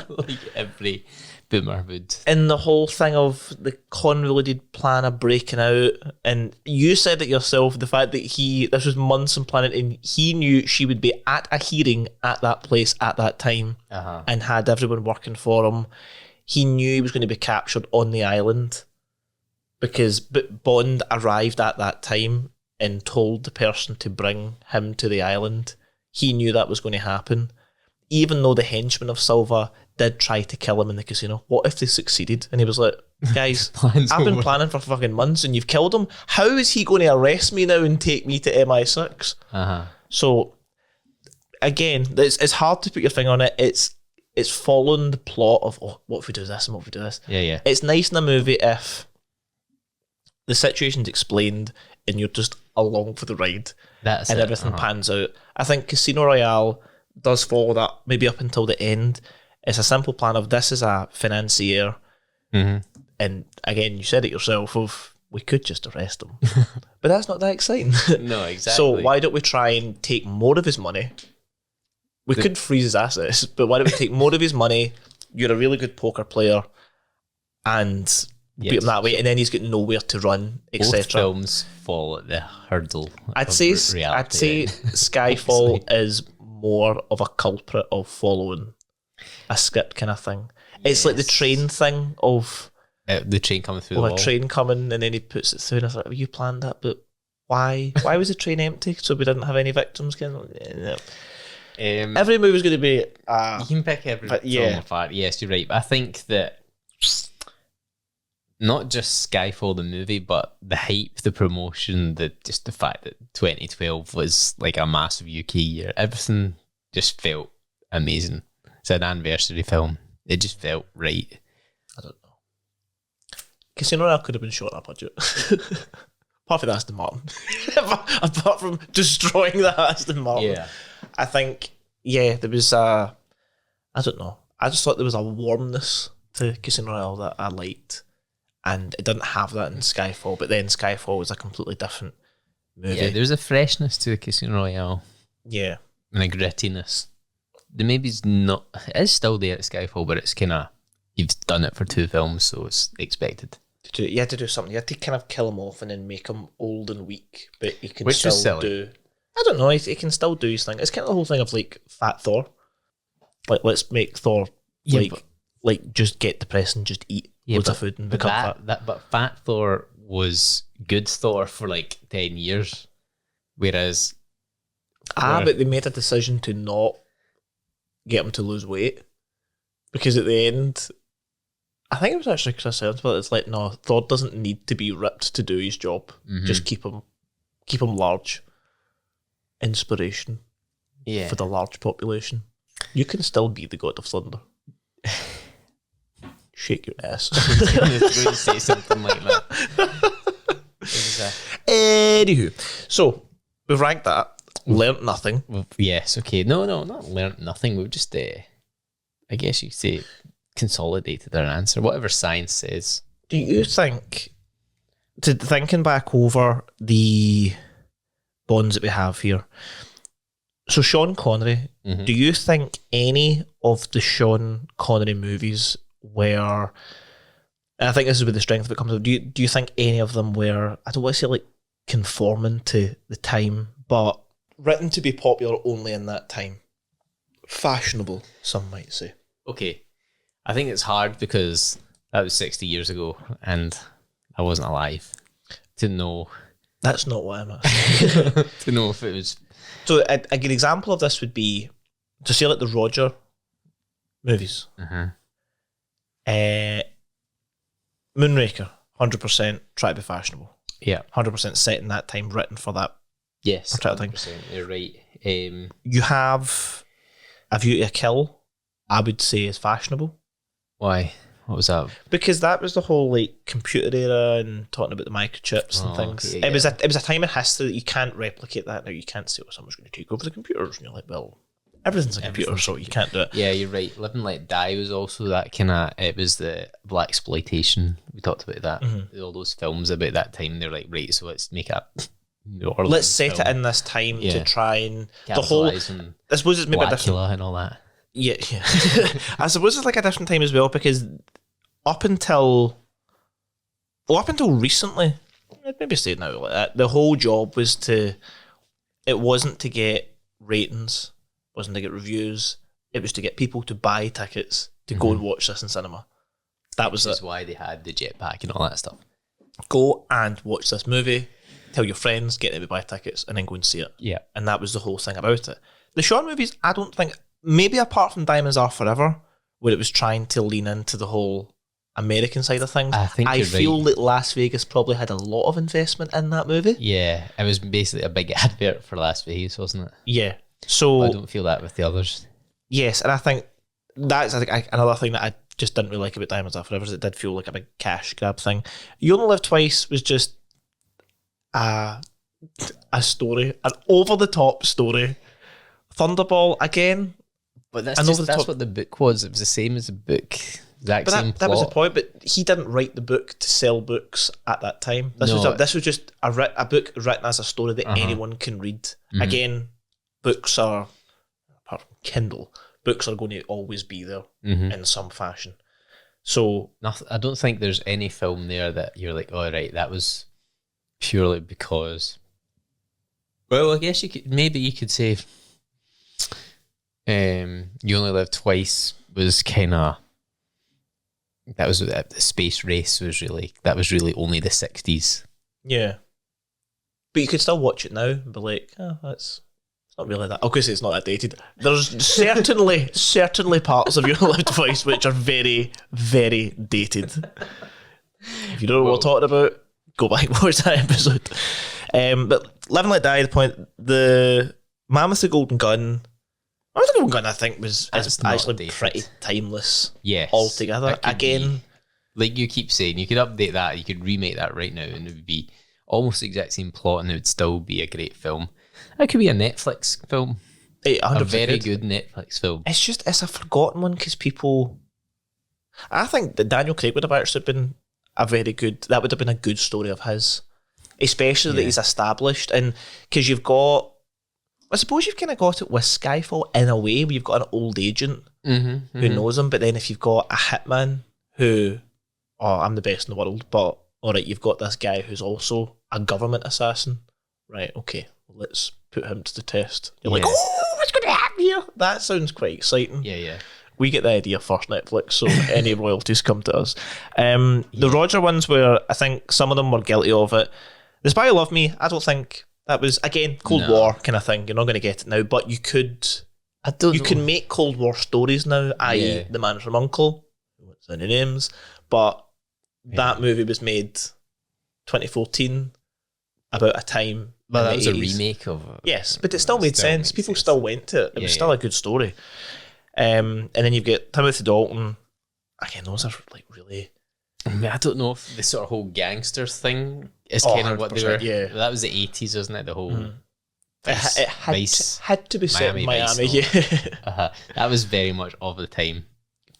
Like every Boomer would. And the whole thing of the convoluted plan of breaking out, and you said it yourself, the fact that this was months in planning, and he knew she would be at a hearing at that place at that time, and had everyone working for him. He knew he was going to be captured on the island because Bond arrived at that time and told the person to bring him to the island. He knew that was going to happen. Even though the henchmen of Silva did try to kill him in the casino. What if they succeeded? And he was like, guys, I've been planning for fucking months and you've killed him. How is he going to arrest me now and take me to MI6? So, again, it's hard to put your finger on it. It's following the plot of, what if we do this and what if we do this? Yeah. It's nice in a movie if the situation's explained and you're just along for the ride. And everything pans out. I think Casino Royale does follow that maybe up until the end. It's a simple plan of this is a financier, and again, you said it yourself of we could just arrest him, but that's not that exciting. No, exactly. So why don't we try and take more of his money? We could freeze his assets, but why don't we take more of his money? You're a really good poker player, and beat him that way, and then he's got nowhere to run, etc. Both films fall at the hurdle. I'd say Skyfall is more of a culprit of following a script kind of thing. It's like the train thing of the train coming through the wall. A train coming and then he puts it through and I was like, well, you planned that, but why? Why was the train empty? So we didn't have any victims? Every movie's going to be... you can pick every film apart. Yes, you're right. But I think that not just Skyfall the movie, but the hype, the promotion, just the fact that 2012 was like a massive UK year, everything just felt amazing. It's an anniversary film. It just felt right. I don't know. Casino Royale could have been shot on a budget. Apart from the Aston Martin. Apart from destroying the Aston Martin. Yeah. I think, there was I don't know. I just thought there was a warmness to Casino Royale that I liked. And it didn't have that in Skyfall, but then Skyfall was a completely different movie. Yeah, there's a freshness to Casino Royale. Yeah. And a grittiness. The maybe's not... It is still there at Skyfall, but it's kind of... You've done it for 2 films, so it's expected. You had to do something. You had to kind of kill him off and then make him old and weak, but he can Which still do... I don't know, he can still do his thing. It's kind of the whole thing of, like, Fat Thor. Like, let's make Thor, just get depressed and just eat loads of food and become fat. But Fat Thor was good Thor for, 10 years, whereas... but they made a decision to not get him to lose weight because at the end, I think it was actually Chris Evans, but it's like, no, Thor doesn't need to be ripped to do his job. Just keep him large. Inspiration for the large population. You can still be the God of Thunder. Shake your ass. I was going to say something like that. Anywho, so we've ranked that. Learnt nothing. Yes, okay. No, not learnt nothing. We've just, I guess you could say, consolidated our answer. Whatever science says. Do you think, thinking back over the Bonds that we have here, so Sean Connery, do you think any of the Sean Connery movies were, and I think this is where the strength of it comes up, do you think any of them were, I don't want to say like conforming to the time, but written to be popular only in that time? Fashionable, some might say. Okay. I think it's hard because that was 60 years ago and I wasn't alive to know. That's not what I'm asking. To know if it was... So a good example of this would be, to say like the Roger movies. Moonraker, 100% try to be fashionable. Yeah. 100% set in that time, written for that. Yes, 100%. You're right. You have A View to a Kill, I would say is fashionable. Why? What was that? Because that was the whole like computer era and talking about the microchips and things. Okay, yeah. It was a time in history that you can't replicate that now. You can't say, someone's going to take over the computers. And you're like, well, everything's a computer, so you can't do it. Yeah, you're right. Live and Let Die was also that kind of, it was the black exploitation. We talked about that. All those films about that time, they're like, right, so let's make it let's set it in this time to try and the whole, I suppose it's maybe Blackula and all that. Yeah. I suppose it's like a different time as well because up until recently, I'd maybe say it now like that, the whole job was it wasn't to get ratings, wasn't to get reviews, it was to get people to buy tickets to go and watch this in cinema. That was That's it. why they had the jetpack and all that stuff. Go and watch this movie, tell your friends, get them to buy tickets, and then go and see it. Yeah. And that was the whole thing about it. The Sean movies, I don't think, maybe apart from Diamonds Are Forever, where it was trying to lean into the whole American side of things, I think I you're feel right. that Las Vegas probably had a lot of investment in that movie. Yeah, it was basically a big advert for Las Vegas, wasn't it? Yeah. So I don't feel that with the others. yes, and I think that's another thing that I just didn't really like about Diamonds Are Forever is it did feel like a big cash grab thing. You Only Live Twice was just a story, an over the top story. Thunderball again, But And over the that's top- what the book was. It was the same as the book. Exact but same that was the plot. point. But he didn't write the book to sell books at that time. This No. was just a book written as a story that anyone can read. Again, books are, apart from Kindle, books are going to always be there in some fashion. So I don't think there's any film there that you're like, oh, right, that was purely because. Well, I guess you could say, You Only Live Twice was kind of. That was the Space Race was really only the 60s. yeah, but you could still watch it now and be like, oh, it's not really that. Of course, it's not that dated. There's certainly parts of Your Live Twice which are very, very dated. If you don't know what we're talking about, go back and watch that episode. But Live and Let Die, the Man with the Golden Gun. Man with the Golden Gun, I think, is That's not actually dated. pretty timeless Yes. altogether. That could Again, be- like you keep saying, you could update that, you could remake that right now, and it would be almost the exact same plot, and it would still be a great film. That could be a Netflix film, a 100% very good. good Netflix film. It's a forgotten one because people. I think that Daniel Craig would have actually been a very good. That would have been a good story of his, especially that Yeah. he's established, and because you've got. I suppose you've kind of got it with Skyfall in a way, where you've got an old agent who knows him, but then if you've got a hitman who, oh, I'm the best in the world, but all right, you've got this guy who's also a government assassin, right? Okay, let's put him to the test. You're like, Yeah. oh, what's going to happen here? That sounds quite exciting. Yeah. We get the idea first, Netflix, so any royalties come to us. The Roger ones where I think some of them were guilty of it. The Spy Who Loved Me, I don't think that was, again, Cold No. War kind of thing. You're not going to get it now, but you could. I don't You know. can make Cold War stories now, i.e. Yeah. The Man from U.N.C.L.E., what's any names, but that movie was made 2014, about a time. Well, in that the was a 80s. remake of. Yes, but it still made sense. People still went to it. It was Yeah, still a good story. And then you've got Timothy Dalton. Again, those are like really. I mean, I don't know if the sort of whole gangster thing is Oh, kind of what they were. 100%, yeah. That was the 80s, wasn't it? The whole. It Vice. had to be set in Miami Miami. Vice, Yeah. That was very much of the time.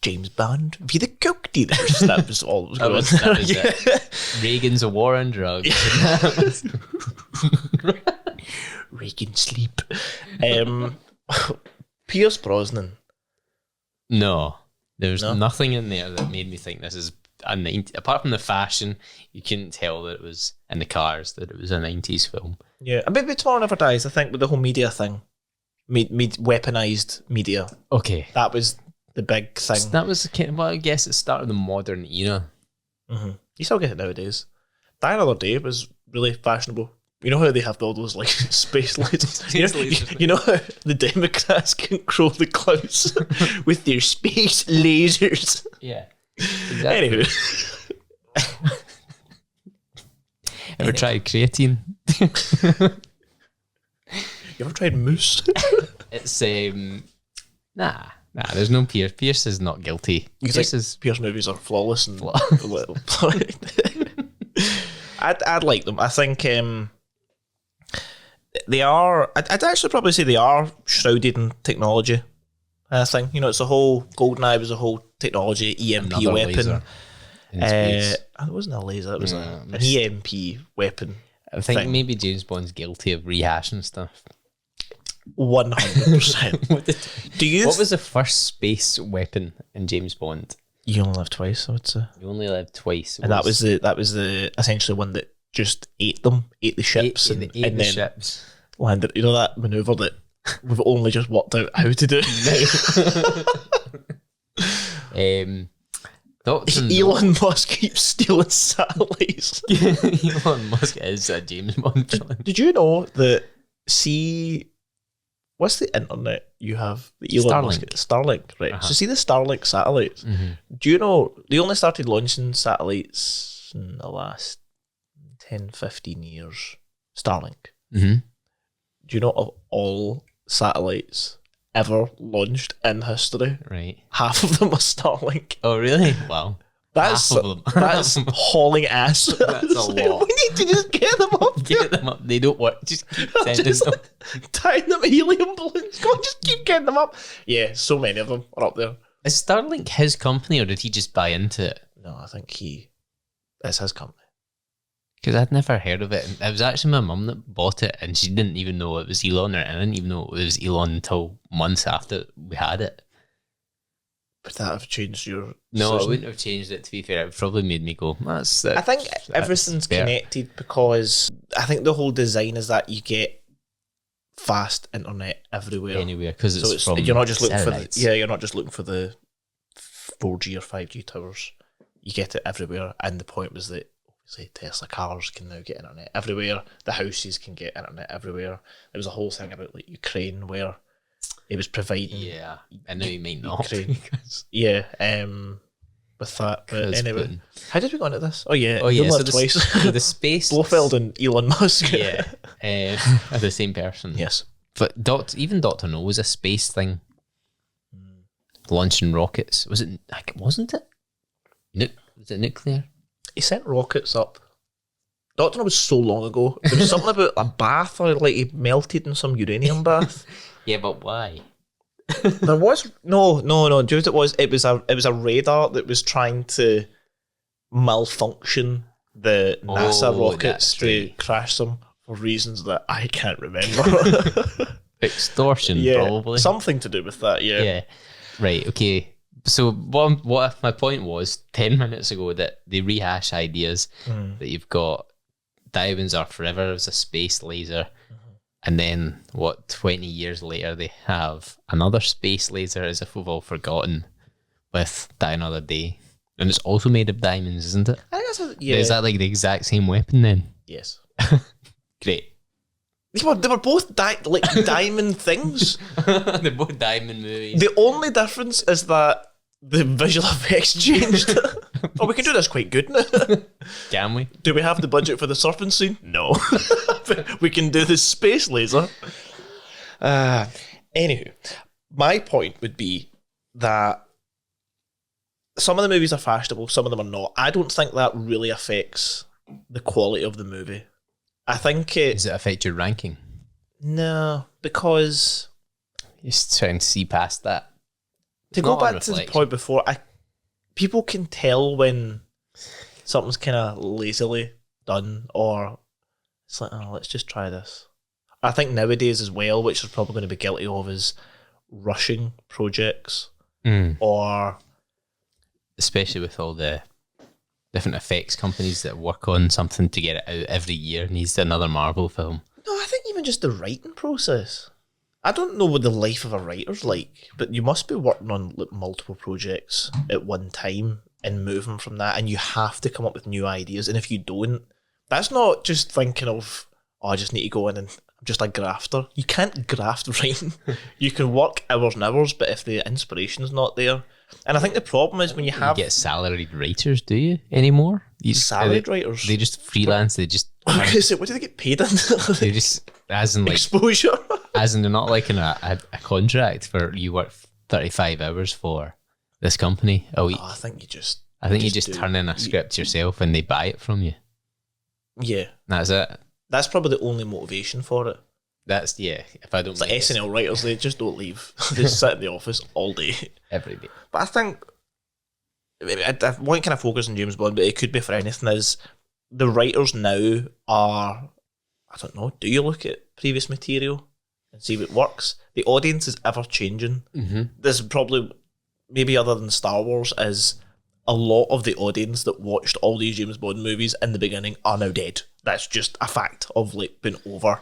James Bond, be the coke dealers. That was all that was That going was on. it. Reagan's a war on drugs. Reagan sleep. Pierce Brosnan. No, there's No? nothing in there that made me think this is a 90s. Apart from the fashion, you couldn't tell that it was in the cars that it was a 90s film. Yeah, and maybe Tomorrow Never Dies. I think with the whole media thing, weaponized media. Okay, That was the big thing. that was kind of, well, I guess it started the modern era. You still get it nowadays. Die Another Day was really fashionable. You know how they have all those like space lasers? You know how the Democrats control the clouds with their space lasers? Yeah, exactly. Anywho. Ever tried creatine? You ever tried moose? It's nah. There's no Pierce. Pierce is not guilty. You Pierce think is Pierce movies are flawless and I'd like them. I think they are. I'd actually probably say they are shrouded in technology. I think it's a whole GoldenEye was a whole technology EMP another weapon. laser in space. It wasn't a laser. It was an missed. EMP weapon. I think thing. maybe James Bond's guilty of rehashing stuff. 100%. What Do you? was the first space weapon in James Bond? You only live twice, I would say. You only live twice. And that was the essentially one that just ate the ships, and the then ships. landed. You know that maneuver that we've only just worked out how to do. Elon Musk keeps stealing satellites. Elon Musk is a James Bond villain. Did you know that? What's the internet you have? The Elon Musk Starlink, right? So see the Starlink satellites. Do you know they only started launching satellites in the last 10, 15 years? Starlink. Do you know of all satellites ever launched in history, right, half of them are Starlink? Oh, really? Wow. That's half of them. That's hauling ass. That's a lot. We need to just get them up. Get them up. They don't work. Just keep sending them. Tying them in helium balloons. Come on, just keep getting them up. Yeah, so many of them are up there. Is Starlink his company, or did he just buy into it? No, I think it's his company. Because I'd never heard of it. And it was actually my mum that bought it, and she didn't even know it was Elon, or I didn't even know it was Elon until months after we had it. Would that have changed your No, decision? I wouldn't have changed it, to be fair. It probably made me go, that's it. I think everything's connected, because I think the whole design is that you get fast internet everywhere. Anywhere, because it's from you're not just looking satellites. you're not just looking for the 4G or 5G towers. You get it everywhere, and the point was that obviously Tesla cars can now get internet everywhere. The houses can get internet everywhere. There was a whole thing about like Ukraine where it was providing. Yeah, I know you might not. Yeah, with that. But anyway, how did we go into this? Oh yeah, so twice. The space Blofeld and Elon Musk. Yeah, are the same person. Yes, but even Dr. No was a space thing. Launching rockets, wasn't it? Was it nuclear? He sent rockets up. Doctor No was so long ago. There was something about a bath, or like he melted in some uranium bath. Yeah, but why? There was no. Do you know what it was? It was a radar that was trying to malfunction the NASA rockets to crash them for reasons that I can't remember. Extortion, probably. Something to do with that. Yeah. Right. Okay. So what my point was 10 minutes ago, that they rehash ideas that you've got. Diamonds Are Forever as a space laser. And then, 20 years later, they have another space laser, as if we've all forgotten, with Die Another Day. And it's also made of diamonds, isn't it? I think that's Is that like the exact same weapon then? Yes. Great. They were both diamond things. They're both diamond movies. The only difference is that the visual effects changed. Oh, we can do this quite good now. Can we? Do we have the budget for the surfing scene? No. We can do the space laser. Anywho, my point would be that some of the movies are fashionable, some of them are not. I don't think that really affects the quality of the movie. I think Does it affect your ranking? No, because You're just trying to see past that. to go back to the point before, people can tell when something's kind of lazily done, or it's like, oh, let's just try this. I think nowadays as well, which they're probably going to be guilty of, is rushing projects, or especially with all the different effects companies that work on something to get it out every year. Needs another Marvel film. no, I think even just the writing process. I don't know what the life of a writer's like, but you must be working on multiple projects at one time and moving from that, and you have to come up with new ideas. And if you don't, that's not just thinking of, oh, I just need to go in and I'm just a grafter. You can't graft writing. You can work hours and hours, but if the inspiration's not there. And I think the problem is when you have... You get salaried writers, do you, anymore? Salaried writers? They just freelance, they just... What do they get paid in? They just, as in like... Exposure? As in they're not like in a contract for you work 35 hours for this company a week. Oh, I think you just turn in a script yourself and they buy it from you. Yeah. That's it. That's probably the only motivation for it. That's, yeah. If I don't... It's like SNL writers, they just don't leave. They just sit in the office all day. Every day. But I think... I won't kind of focus on James Bond, but it could be for anything, is the writers now are... I don't know, do you look at previous material and see what works? The audience is ever changing. Mm-hmm. This is probably, maybe other than Star Wars, is a lot of the audience that watched all these James Bond movies in the beginning are now dead. That's just a fact of like been over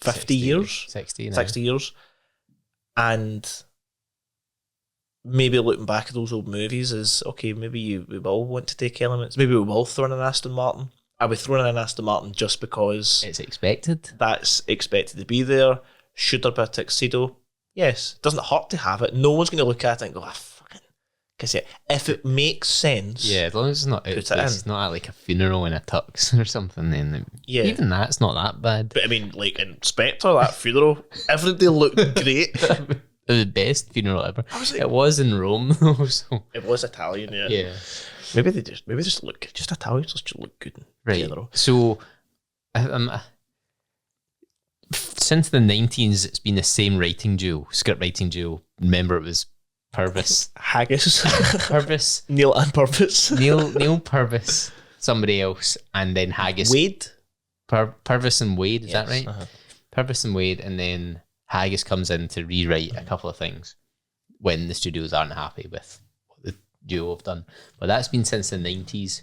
50 years. 60 now. 60 years. And maybe looking back at those old movies is, okay, maybe we will want to take elements. Maybe we will throw in an Aston Martin. Are we throwing in an Aston Martin just because it's expected? That's expected to be there? Should there be a tuxedo? Yes. Doesn't hurt to have it. No one's going to look at it and go, fucking... Cause if it makes sense... Yeah, as long as it's not out of place, it's not at like a funeral in a tux or something, then even that's not that bad. But I mean, like in Spectre, that funeral, everybody looked great. The best funeral ever. It was in Rome though, so. It was Italian, yeah. Yeah. Maybe they just look, just Italians just look good in general. So, since the 90s, it's been the same writing duo, script writing duo. Remember, it was Purvis. Haggis. Purvis. Neil and Purvis. Neil Purvis, somebody else, and then Haggis. Wade? Purvis and Wade, is that right? Uh-huh. Purvis and Wade, and then Haggis comes in to rewrite a couple of things when the studios aren't happy with what the duo have done. But that's been since the 90s.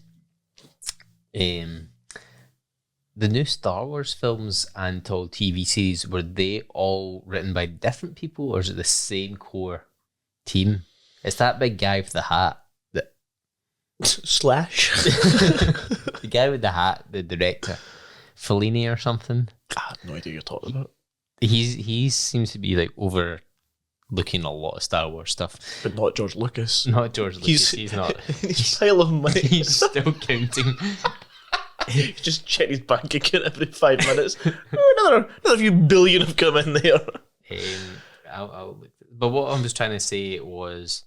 The new Star Wars films and TV series, were they all written by different people, or is it the same core team? It's that big guy with the hat. Slash. The guy with the hat, the director, Fellini or something. I have no idea what you're talking about. He seems to be like overlooking a lot of Star Wars stuff, but not George Lucas. Not George Lucas. He's not. He's pile of money. He's still counting. He's just checking his bank account every 5 minutes. Another few billion have come in there. But what I was trying to say was,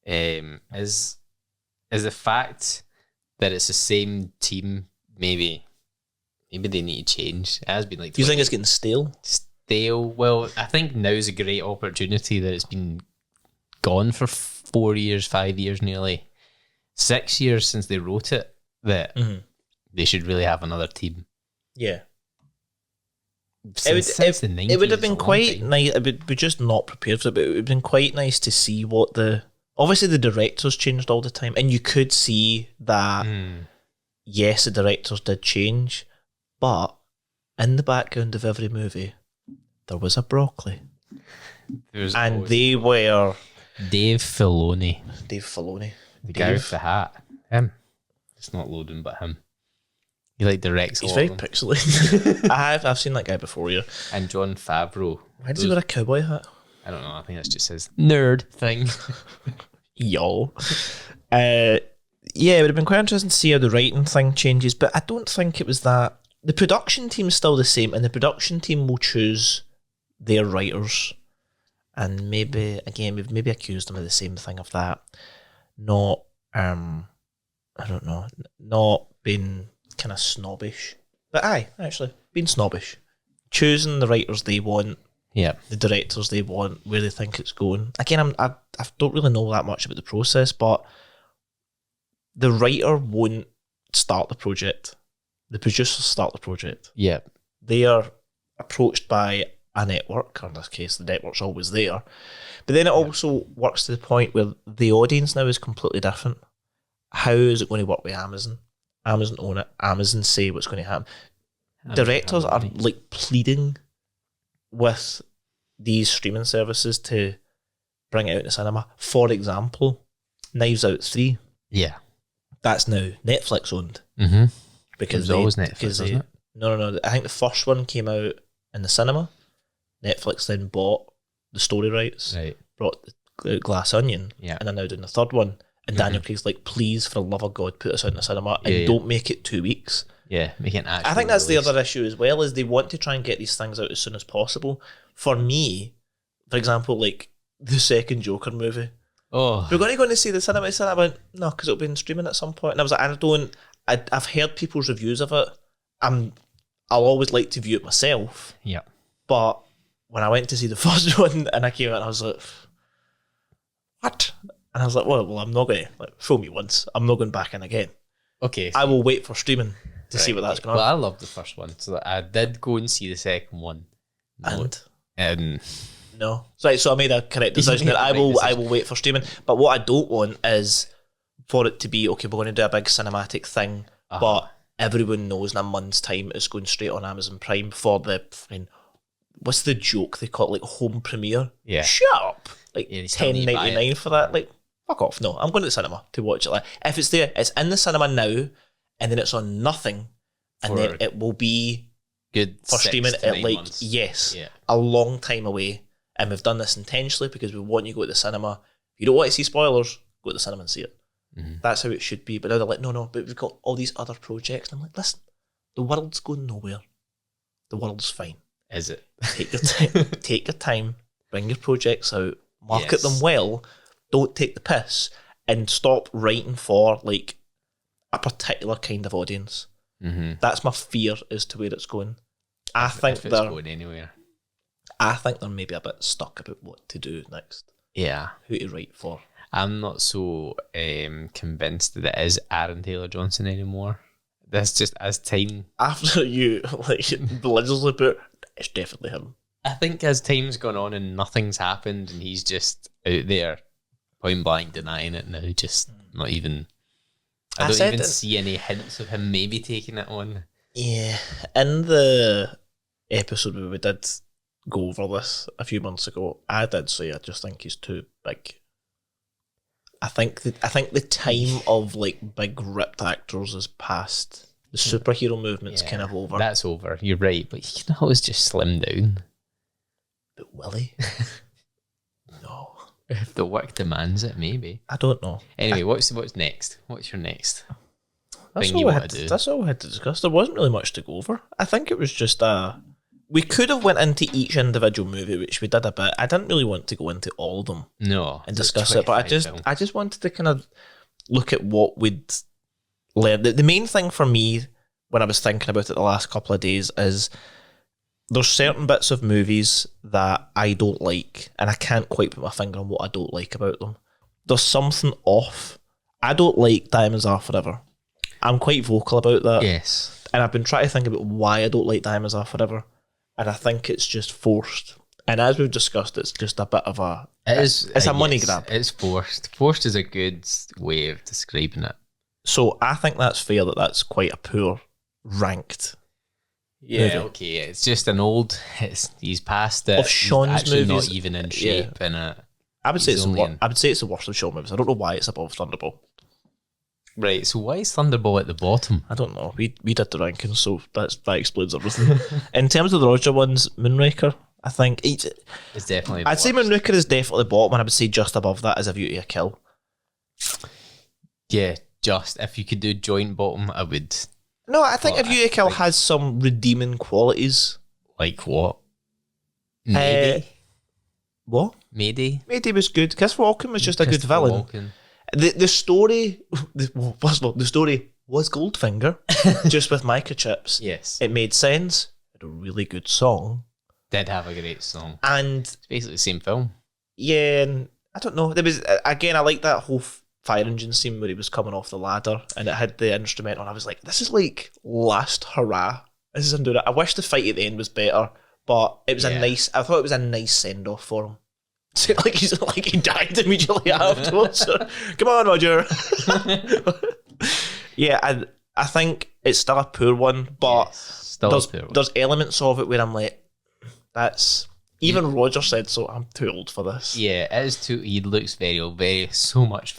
is the fact that it's the same team, maybe they need to change. It has been like. Do you think it's getting stale? Stale. Well, I think now's a great opportunity that it's been gone for 4 years, 5 years, nearly 6 years since they wrote it. That they should really have another team. Yeah. Since the 90s, it would have been quite nice. It would be just not prepared for it, but it would have been quite nice to see what obviously the directors changed all the time, and you could see that. Yes, the directors did change, but in the background of every movie, there was a broccoli, and they were Dave Filoni. The guy with the hat. Him. It's not Loden, but him. He like directs. He's very pixely. I've seen that guy before, yeah. And Jon Favreau. Why does he wear a cowboy hat? I don't know. I think that's just his nerd thing. Yo. Yeah, it would have been quite interesting to see how the writing thing changes, but I don't think it was that. The production team's still the same, and the production team will choose their writers. And maybe, again, we've maybe accused them of the same thing of that. Not, I don't know, not being kind of snobbish. But actually, being snobbish. Choosing the writers they want, yeah, the directors they want, where they think it's going. Again, I don't really know that much about the process, but the writer won't start the project. The producers start the project. Yeah. They are approached by a network, or in this case, the network's always there. But then it also works to the point where the audience now is completely different. How is it going to work with Amazon? Amazon own it. Amazon say what's going to happen. Directors are like pleading with these streaming services to bring it out in the cinema. For example, Knives Out 3. Yeah. That's now Netflix owned. Mm-hmm. Because it was always Netflix, wasn't it? No. I think the first one came out in the cinema. Netflix then bought the story rights, brought the Glass Onion, and they're now doing the third one. And Daniel Craig's like, please, for the love of God, put this out in the cinema and don't make it 2 weeks. Yeah, make it actually. I think that's the other issue as well, is they want to try and get these things out as soon as possible. For me, for example, like the second Joker movie. Oh. We're going to go and see the cinema. I went, no, because it'll be in streaming at some point. And I was like, I've heard people's reviews of it. I'll always like to view it myself. Yeah. But when I went to see the first one and I came out and I was like, what? And I was like, well, I'm not going to fool me once. I'm not going back in again. Okay. I will wait for streaming to see what that's going on. Well, I loved the first one, so I did go and see the second one. No. So I made a correct decision that I will wait for streaming. But what I don't want is for it to be, okay, we're going to do a big cinematic thing, but everyone knows in a month's time it's going straight on Amazon Prime for the, what's the joke they call it, like home premiere? Yeah. Shut up! Like Yeah, you still need to buy $10.99 for that? Like, fuck off. No, I'm going to the cinema to watch it. Like, if it's there, it's in the cinema now, and then it's on nothing, and then it will be good for 6 streaming to at 9 like, months. yes, Yeah. a long time away. And we've done this intentionally because we want you to go to the cinema. If you don't want to see spoilers, go to the cinema and see it. That's how it should be. But now they're like, no, but we've got all these other projects. And I'm like, listen, the world's going nowhere. The world's fine. Is it? Take your time. Take your time. Bring your projects out. Market Yes. them well. Don't take the piss. And stop writing for like a particular kind of audience. That's my fear as to where it's going. I think If it's going anywhere. I think they're maybe a bit stuck about what to do next. Yeah. Who to write for. I'm not so convinced that it is Aaron Taylor Johnson anymore. That's just as time. After you like religiously put, it's definitely him. I think as time's gone on and nothing's happened, and he's just out there point blank denying it now, just not even. I don't even see any hints of him maybe taking it on. Yeah, in the episode where we did go over this a few months ago, I did say I just think he's too big. I think the time of like big ripped actors is past. The superhero movement's kind of over. That's over. You're right, but he can always just slim down. But will he? No. If the work demands it, maybe. I don't know. Anyway, what's next? What's your next That's thing all you we want had to do? That's all we had to discuss. There wasn't really much to go over. I think it was just we could have went into each individual movie, which we did a bit. I didn't really want to go into all of them No. and there's discuss it, but 25 films. I just wanted to kind of look at what we'd learned. The main thing for me when I was thinking about it the last couple of days is there's certain bits of movies that I don't like, and I can't quite put my finger on what I don't like about them. There's something off. I don't like Diamonds Are Forever. I'm quite vocal about that. Yes. And I've been trying to think about why I don't like Diamonds Are Forever. And I think it's just forced. And as we've discussed, it's just a bit of a... It's a money grab. It's forced. Forced is a good way of describing it. So I think that's fair that that's quite a poor ranked Yeah, movie. okay. It's just an old... He's past it. Of Sean's he's actually movies, not even in shape in it. I would say He's it's only in- I would say it's the worst of Sean movies. I don't know why it's above Thunderball. Right, so why is Thunderball at the bottom? I don't know. We did the rankings, so that explains everything. In terms of the Roger ones, Moonraker, I think It's definitely the I'd say worst. Moonraker is definitely bottom, and I would say just above that is A View to a Kill. Yeah, just if you could do joint bottom, I would. No, I think Well, A View to a Kill I think- has some redeeming qualities. Like what? Mayday? What? Mayday? Mayday was good. Chris Walken was just a good Christopher villain. Walken. The story, first of all, the story was Goldfinger, just with microchips. Yes. It made sense. It had a really good song. Did have a great song. And It's basically the same film. yeah, and I don't know. There was, again, I like that whole fire engine scene where he was coming off the ladder and it had the instrumental. And I was like, this is like last hurrah. This is undoing it. I wish the fight at the end was better, but it was Yeah. I thought it was a nice send off for him. Like he died immediately afterwards. So, come on, Roger. Yeah, I think it's still a poor one, but Yes, still a poor one. there's elements of it where I'm like, that's even Roger said so. I'm too old for this. Yeah, it is too. He looks very so much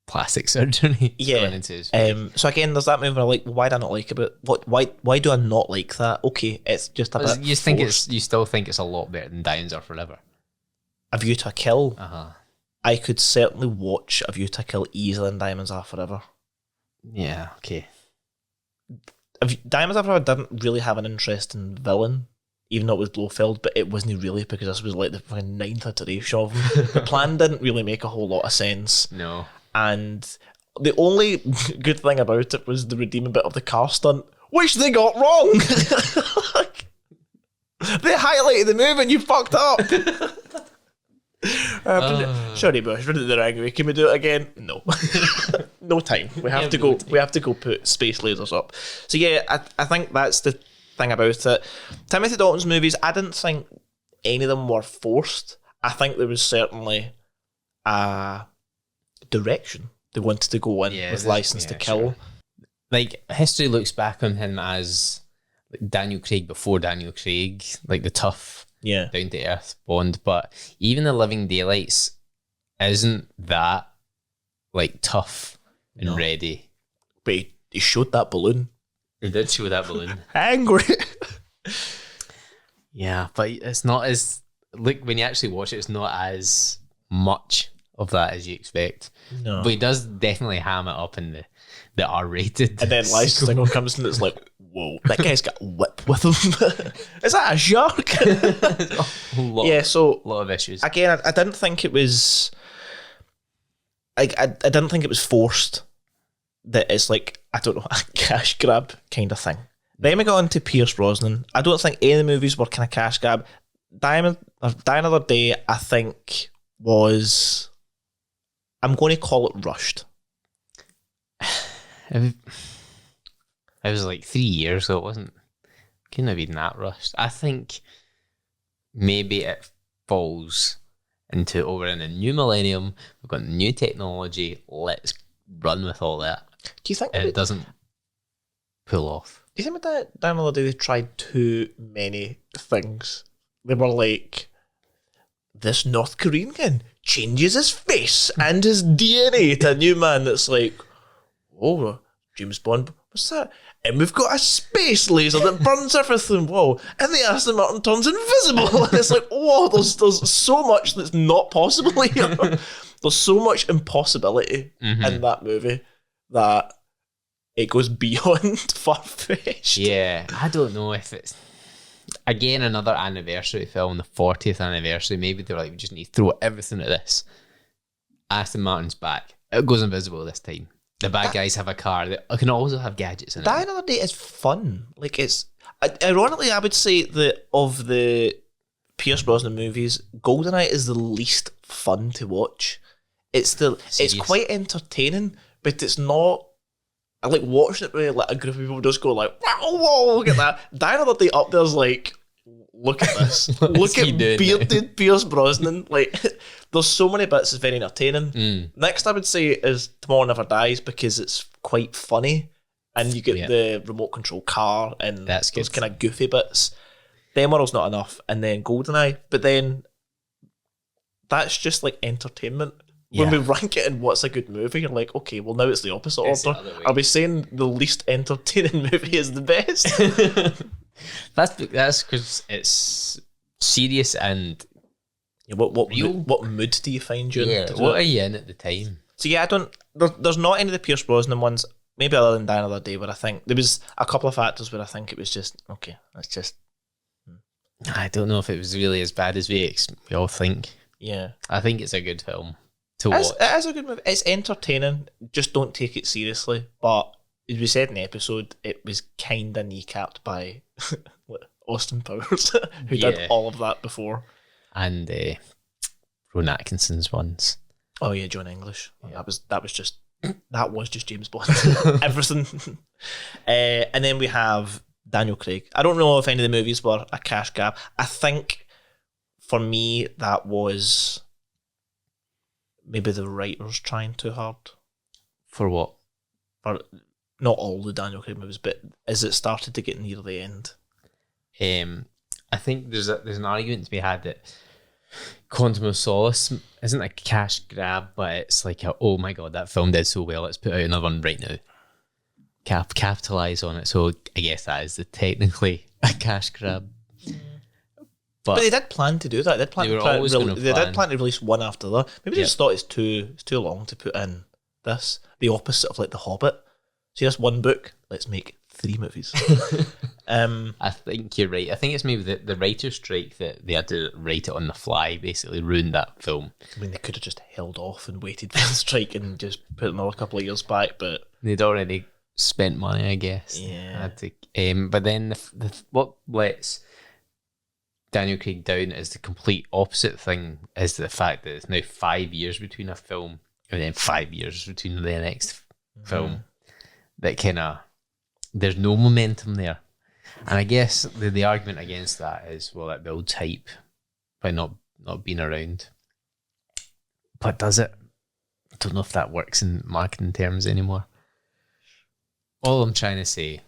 plastic surgery Yeah. going into his face. So again, there's that movie where I'm like, why do I not like it? But why do I not like that? Okay, it's just a bit. You think forced. you still think it's a lot better than Diamonds Are Forever. A View to a Kill. Uh-huh. I could certainly watch A View to a Kill easier than Diamonds Are Forever. Yeah, okay. Diamonds Are Forever didn't really have an interesting villain, even though it was Blofeld, but it wasn't really because this was like the fucking 9th iteration of him. The plan didn't really make a whole lot of sense. No. And the only good thing about it was the redeeming bit of the car stunt, which they got wrong. Like, they highlighted the move and you fucked up. Sorry, Bush, really they're angry. Can we do it again? No. No time. We have to go. We have to go put space lasers up. So yeah, I think that's the thing about it. Timothy Dalton's movies, I didn't think any of them were forced. I think there was certainly a direction they wanted to go in with License to Kill. Sure. Like, history looks back on him as like Daniel Craig before Daniel Craig, like the tough, Yeah. down to earth Bond. But even The Living Daylights isn't that like tough and ready. But he showed that balloon. He did show that balloon. Angry. Yeah, but it's not as like when you actually watch it, it's not as much of that as you expect. No. But he does definitely ham it up in the R-rated. And then License to Kill comes in, it's like, whoa, that guy's got whip with him. Is that a shark? Yeah, so a lot of issues. again, I didn't think it was. I didn't think it was forced. That it's like, I don't know, a cash grab kind of thing. Then we got on to Pierce Brosnan. I don't think any of the movies were kind of cash grab. Die Another Day, I think, was. I'm going to call it rushed. It was like 3 years, so it couldn't have been that rushed. I think maybe it falls into we're in a new millennium, we've got new technology, let's run with all that. Do you think And it doesn't pull off. Do you think with that Die Another Day they tried too many things? They were like, this North Korean guy changes his face and his DNA to a new man that's like, oh, James Bond, what's that? And we've got a space laser that burns everything. Whoa. And the Aston Martin turns invisible. And it's like, whoa, there's so much that's not possible here. There's so much impossibility in that movie that it goes beyond far-fetched. Yeah, I don't know if it's again another anniversary film, the 40th anniversary. Maybe they're like, we just need to throw everything at this. Aston Martin's back. It goes invisible this time. The bad guys have a car that can also have gadgets in it. Die Another Day is fun. Like, it's ironically, I would say that of the Pierce Brosnan movies, GoldenEye is the least fun to watch. It's quite entertaining, but it's not. I like watching it with like a group of people just go like, wow, whoa, look at that. Die Another Day up there's like, look at this. Look at bearded Pierce Brosnan. Like, there's so many bits that's very entertaining. Next I would say is Tomorrow Never Dies, because it's quite funny and you get the remote control car and that's those good. kind of goofy bits. Then World's Not Enough, and then GoldenEye. But then that's just like entertainment. When we rank it in what's a good movie, you're like, okay, well now it's the opposite order. Are we saying the least entertaining movie is the best? That's because it's serious and what mood do you find you in? What are you in at the time? So yeah, there's not any of the Pierce Brosnan ones, maybe other than Die Another Day, where I think there was a couple of factors where I think it was just, okay, that's just... I don't know if it was really as bad as we all think. Yeah. I think it's a good film to watch. It is a good movie. It's entertaining. Just don't take it seriously. But as we said in the episode, it was kind of kneecapped by Austin Powers, who did all of that before. And Rowan Atkinson's ones. Oh yeah, John English. Yeah. That was just James Bond. Everything. And then we have Daniel Craig. I don't know if any of the movies were a cash grab. I think for me that was maybe the writers trying too hard. For what? For not all the Daniel Craig movies, but as it started to get near the end. I think there's an argument to be had that Quantum of Solace isn't a cash grab, but it's like oh my god, that film did so well, let's put out another one right now. Capitalize on it. So I guess that is technically a cash grab. But they did plan to do that. They did plan to release one after the other. Maybe they just thought it's too long to put in this. The opposite of like The Hobbit. See, that's one book. Let's make 3 movies. I think you're right. I think it's maybe the writer's strike that they had to write it on the fly basically ruined that film. I mean, they could have just held off and waited for the strike and just put another couple of years back, but they'd already spent money, I guess. Yeah. But then what lets Daniel Craig down is the complete opposite thing, is the fact that it's now 5 years between a film and then 5 years between the next film. That kind of, there's no momentum there. And I guess the argument against that is, well, it builds hype by not being around. But does it? don't know if that works in marketing terms anymore. All I'm trying to say,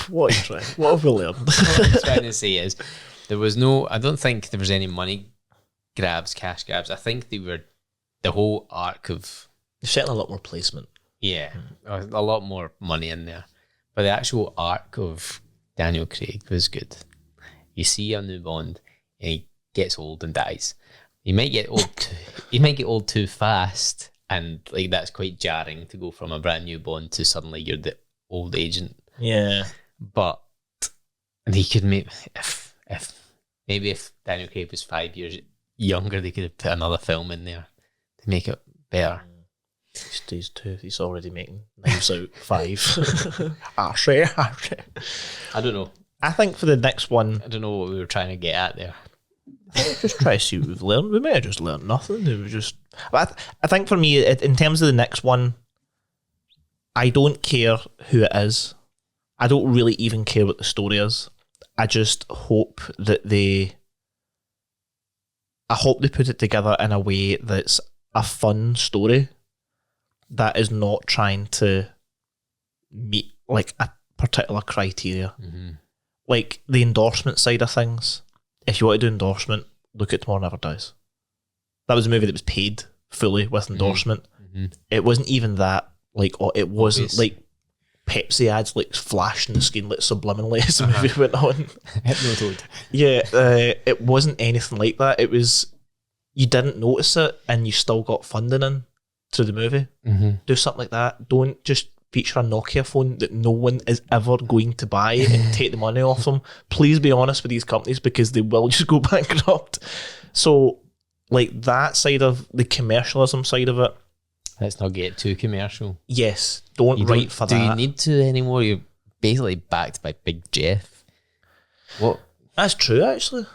What are you trying? What have we learned? all I'm trying to say is I don't think there was any money grabs, cash grabs. I think they were the whole arc of, There's certainly a lot more placement. yeah, a lot more money in there. But the actual arc of Daniel Craig was good. You see a new Bond, and he gets old and dies. He might get old too fast, and like that's quite jarring to go from a brand new Bond to suddenly you're the old agent. Yeah. But they could make if Daniel Craig was 5 years younger, they could have put another film in there to make it better. He's already making Knives Out 5. Ashley. I don't know. I think for the next one, I don't know what we were trying to get at there. just try to see what we've learned. We may have just learned nothing. It was just. But I think for me, in terms of the next one, I don't care who it is. I don't really even care what the story is. I just hope that I hope they put it together in a way that's a fun story that is not trying to meet like a particular criteria. Mm-hmm. Like the endorsement side of things. If you want to do endorsement, look at Tomorrow Never Dies. That was a movie that was paid fully with endorsement. Mm-hmm. It wasn't even that like it wasn't Obvious. like Pepsi ads like flashing the screen like subliminally as the movie went on. Hypnotoad. Yeah, it wasn't anything like that. It was you didn't notice it and you still got funding in to the movie. Mm-hmm. Do something like that. Don't just feature a Nokia phone that no one is ever going to buy and take the money off them. Please be honest with these companies because they will just go bankrupt. So, like that side of the commercialism side of it, Let's not get too commercial. yes, don't You write don't- for do that. you need to anymore? You're basically backed by Big Jeff. What? That's true, actually.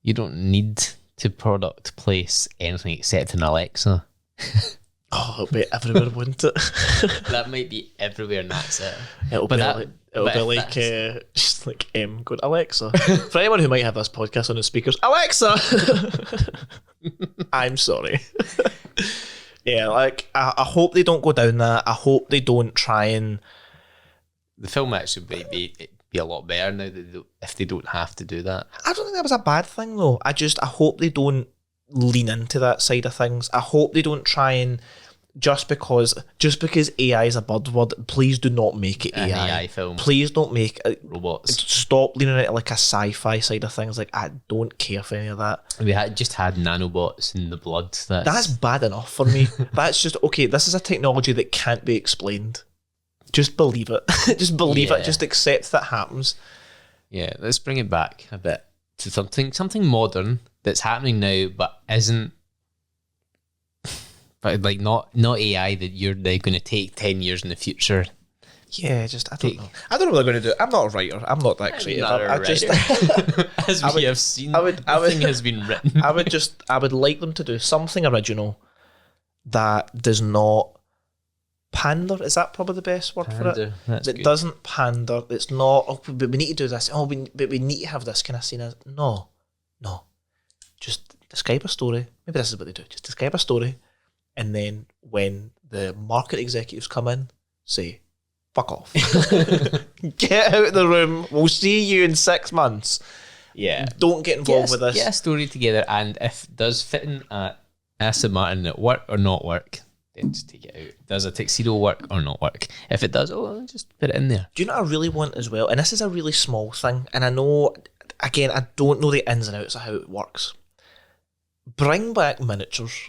You don't need to product place anything except an Alexa. Oh, it'll be everywhere, wouldn't it? That might be everywhere, and that's it. It'll But be that- like, but just like going, Alexa. For anyone who might have this podcast on the speakers, Alexa! I'm sorry. Yeah, like, I hope they don't go down that. I hope they don't try and... The film actually might be a lot better now if they don't have to do that. I don't think that was a bad thing, though. I hope they don't lean into that side of things. I hope they don't try and... Just because AI is a buzzword, please do not make it An AI. AI film. Please don't make it... Robots. Stop leaning into like a sci-fi side of things. Like, I don't care for any of that. We just had nanobots in the blood. That's bad enough for me. That's just, okay, this is a technology that can't be explained. Just believe it. Just believe Yeah. it. Just accept that happens. Yeah, let's bring it back a bit to something modern that's happening now, but isn't. But like not AI that you're going to take 10 years in the future. Yeah, just, I don't know. I don't know what they're going to do. I'm not a writer. I'm not that creative. As we have seen, nothing has been written. I would like them to do something original that does not pander. Is that probably the best word for it? That's That good. doesn't pander. It's not, oh, but we need to do this. Oh, but we need to have this kind of scene. No. Just describe a story. Maybe this is what they do. Just describe a story. And then when the market executives come in, say, fuck off. Get out of the room. We'll see you in 6 months. Yeah. Don't get involved with this. Get a story together, and if it does fit in at Aston Martin at work or not work, then just take it out. Does a tuxedo work or not work? If it does, just put it in there. Do you know what I really want as well? And this is a really small thing. And I know, again, I don't know the ins and outs of how it works. Bring back miniatures.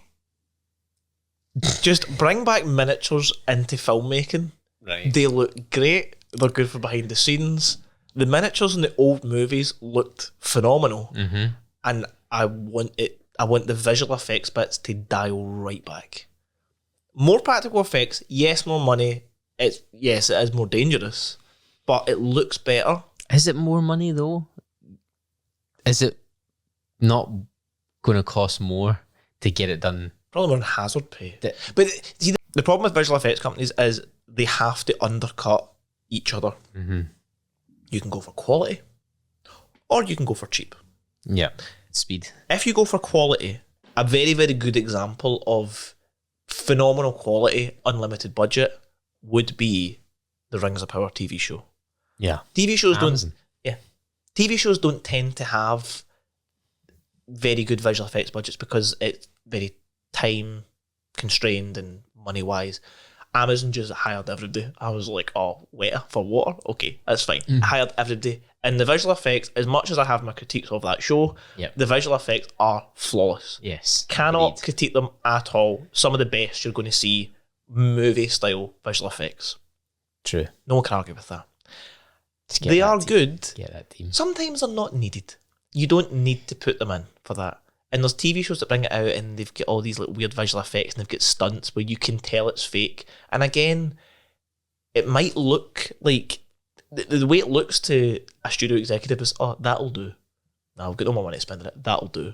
Just bring back miniatures into filmmaking. Right. They look great. They're good for behind the scenes. The miniatures in the old movies looked phenomenal. Mm-hmm. And I want the visual effects bits to dial right back. More practical effects, yes, more money. It is more dangerous, but it looks better. Is it more money though? Is it not going to cost more to get it done? Probably more than hazard pay. But see, the problem with visual effects companies is they have to undercut each other. Mm-hmm. You can go for quality, or you can go for cheap. Yeah, speed. If you go for quality, a very, very good example of phenomenal quality, unlimited budget would be the Rings of Power TV show. Yeah. TV shows Amazon. TV shows don't tend to have very good visual effects budgets because it's very time constrained and money wise. Amazon just hired everybody. I was like, oh, waiter for water? Okay, that's fine. Hired everybody. And the visual effects, as much as I have my critiques of that show, the visual effects are flawless. Yes. Cannot Agreed. critique them at all. Some of the best you're going to see movie style visual effects. True. No one can argue with that. Just get They that are team. good. Get that team. Sometimes they're not needed. You don't need to put them in for that. And there's TV shows that bring it out and they've got all these like weird visual effects and they've got stunts where you can tell it's fake. And again, it might look like the way it looks to a studio executive is, oh, that'll do. No, I've got no more money to spend on it. That'll do.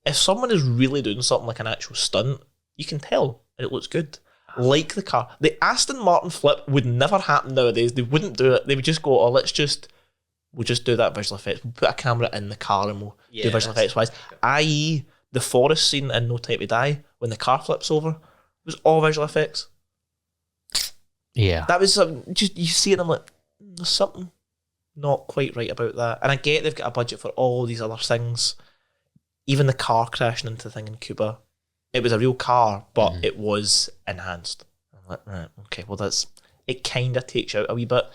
If someone is really doing something like an actual stunt, you can tell and it looks good. Like the car. The Aston Martin flip would never happen nowadays. They wouldn't do it. They would just go, oh, we'll just do that visual effects. We'll put a camera in the car and we'll do visual effects wise. I.e., the forest scene in No Time to Die, when the car flips over, was all visual effects. Yeah. That was just, you see it and I'm like, there's something not quite right about that. And I get they've got a budget for all these other things. Even the car crashing into the thing in Cuba. It was a real car, but it was enhanced. I'm like, right, okay, well it kind of takes out a wee bit.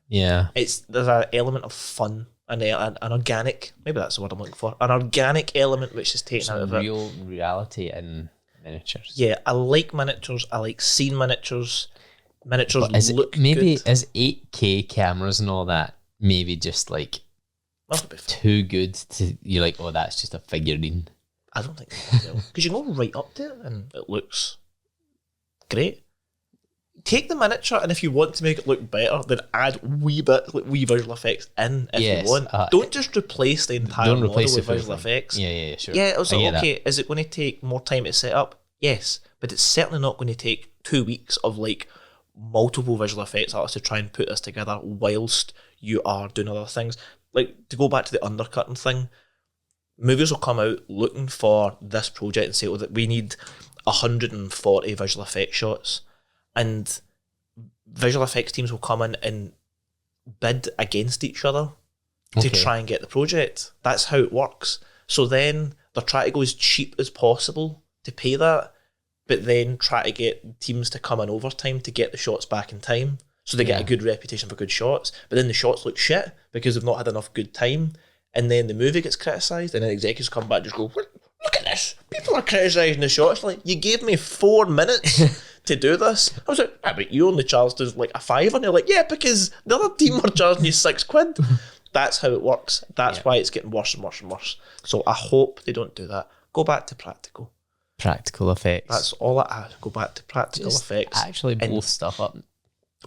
Yeah. There's an element of fun and an organic, maybe that's the word I'm looking for, an organic element which is taken out of it. Real reality in miniatures. Yeah, I like miniatures. I like seeing miniatures. Miniatures look maybe good. is 8K cameras and all that maybe just like That'll be fun. too good to you're like, oh, that's just a figurine. I don't think so. Because you can go right up to it and it looks great. Take the miniature and if you want to make it look better, then add wee bits, like wee visual effects in if Yes, you want. Don't just replace the entire don't model replace with it visual with them. effects. Yeah, sure. Yeah, it was I like, get okay, is it going to take more time to set up? Yes, but it's certainly not going to take 2 weeks of like multiple visual effects artists to try and put this together whilst you are doing other things. Like, to go back to the undercutting thing, movies will come out looking for this project and say, oh, that we need 140 visual effects shots. And visual effects teams will come in and bid against each other to try and get the project. That's how it works. So then they're trying to go as cheap as possible to pay that, but then try to get teams to come in overtime to get the shots back in time. So they get a good reputation for good shots, but then the shots look shit because they've not had enough good time. And then the movie gets criticised, and then executives come back and just go, look at this. People are criticising the shots. Like, you gave me 4 minutes to do this. I was like, but you only charged us like a £5. And they're like, yeah, because the other team were charging you £6. That's how it works. That's why it's getting worse and worse and worse. So I hope they don't do that. Go back to practical. Practical effects. That's all I add. Go back to practical effects. Actually blow stuff up.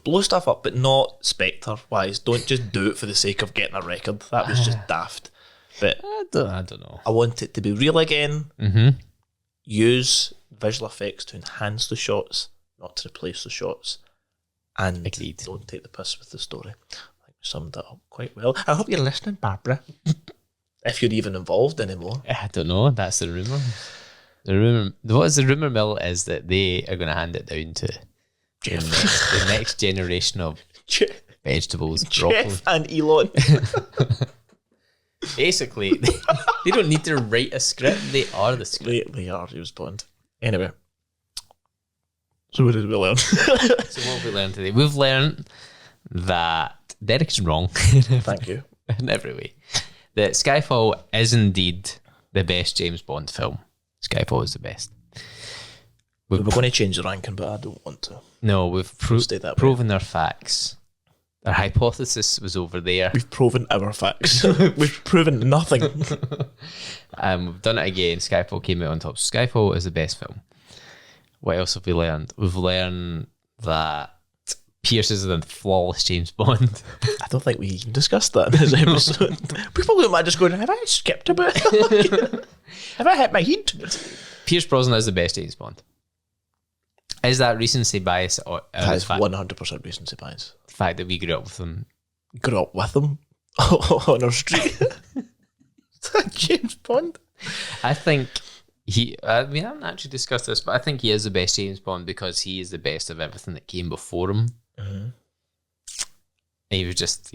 Blow stuff up, but not Spectre-wise. Don't just do it for the sake of getting a record. That was just daft. But I don't know. I want it to be real again. Mm-hmm. Use visual effects to enhance the shots, not to replace the shots. And Agreed. Don't take the piss with the story. I think we summed that up quite well. I hope you're listening, Barbara. If you're even involved anymore. I don't know. That's the rumour. What is the rumour mill is that they are going to hand it down to the next generation of vegetables, broccoli. Jeff and Elon. Basically, they don't need to write a script. They are the script. They are James Bond. Anyway. So what did we learn? So what have we learned today? We've learned that Derek's wrong. Thank you. In every way. That Skyfall is indeed the best James Bond film. Skyfall is the best. We're going to change the ranking, but I don't want to. No, we've Stay that way. proven our facts. Our hypothesis was over there. We've proven our facts. We've proven nothing. We've done it again. Skyfall came out on top. So Skyfall is the best film. What else have we learned? We've learned that Pierce is a flawless James Bond. I don't think we even discussed that in this episode. People look at me just going, have I skipped a bit? Have I hit my head? Pierce Brosnan is the best James Bond. Is that recency bias or That is the 100% recency bias. fact that we grew up with him? Grew up with him on our street. Is that James Bond? I think I mean, I haven't actually discussed this, but I think he is the best James Bond because he is the best of everything that came before him. Mm-hmm. He was just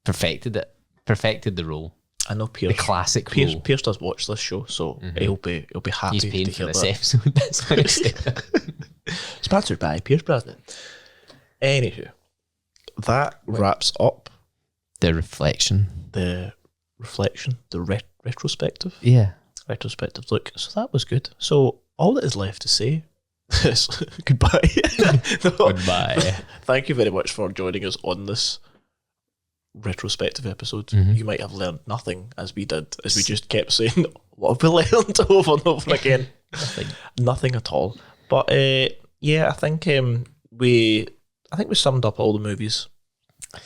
perfected the role. I know Pierce. The classic Pierce, role. Pierce does watch this show, so he'll be happy. He's paying to for hear this that. episode. That's why I said that. Sponsored by Pierce Brosnan. Anywho, that wraps up The reflection. the reflection, the retrospective. Yeah. Retrospective look. So that was good. So all that is left to say is goodbye. No. Goodbye. Thank you very much for joining us on this retrospective episode. Mhm. You might have learned nothing as we did, as we just kept saying, what have we learned over and over again? Nothing at all. But yeah, I think we summed up all the movies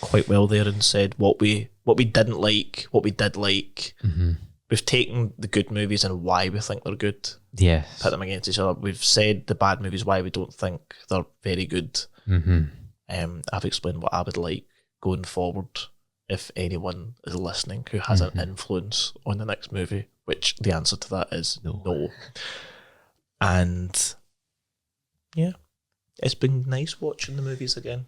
quite well there and said what we didn't like, what we did like. Mm-hmm. We've taken the good movies and why we think they're good, Yes. put them against each other. We've said the bad movies, why we don't think they're very good. Mm-hmm. I've explained what I would like going forward if anyone is listening who has an influence on the next movie, which the answer to that is no. And yeah, it's been nice watching the movies again.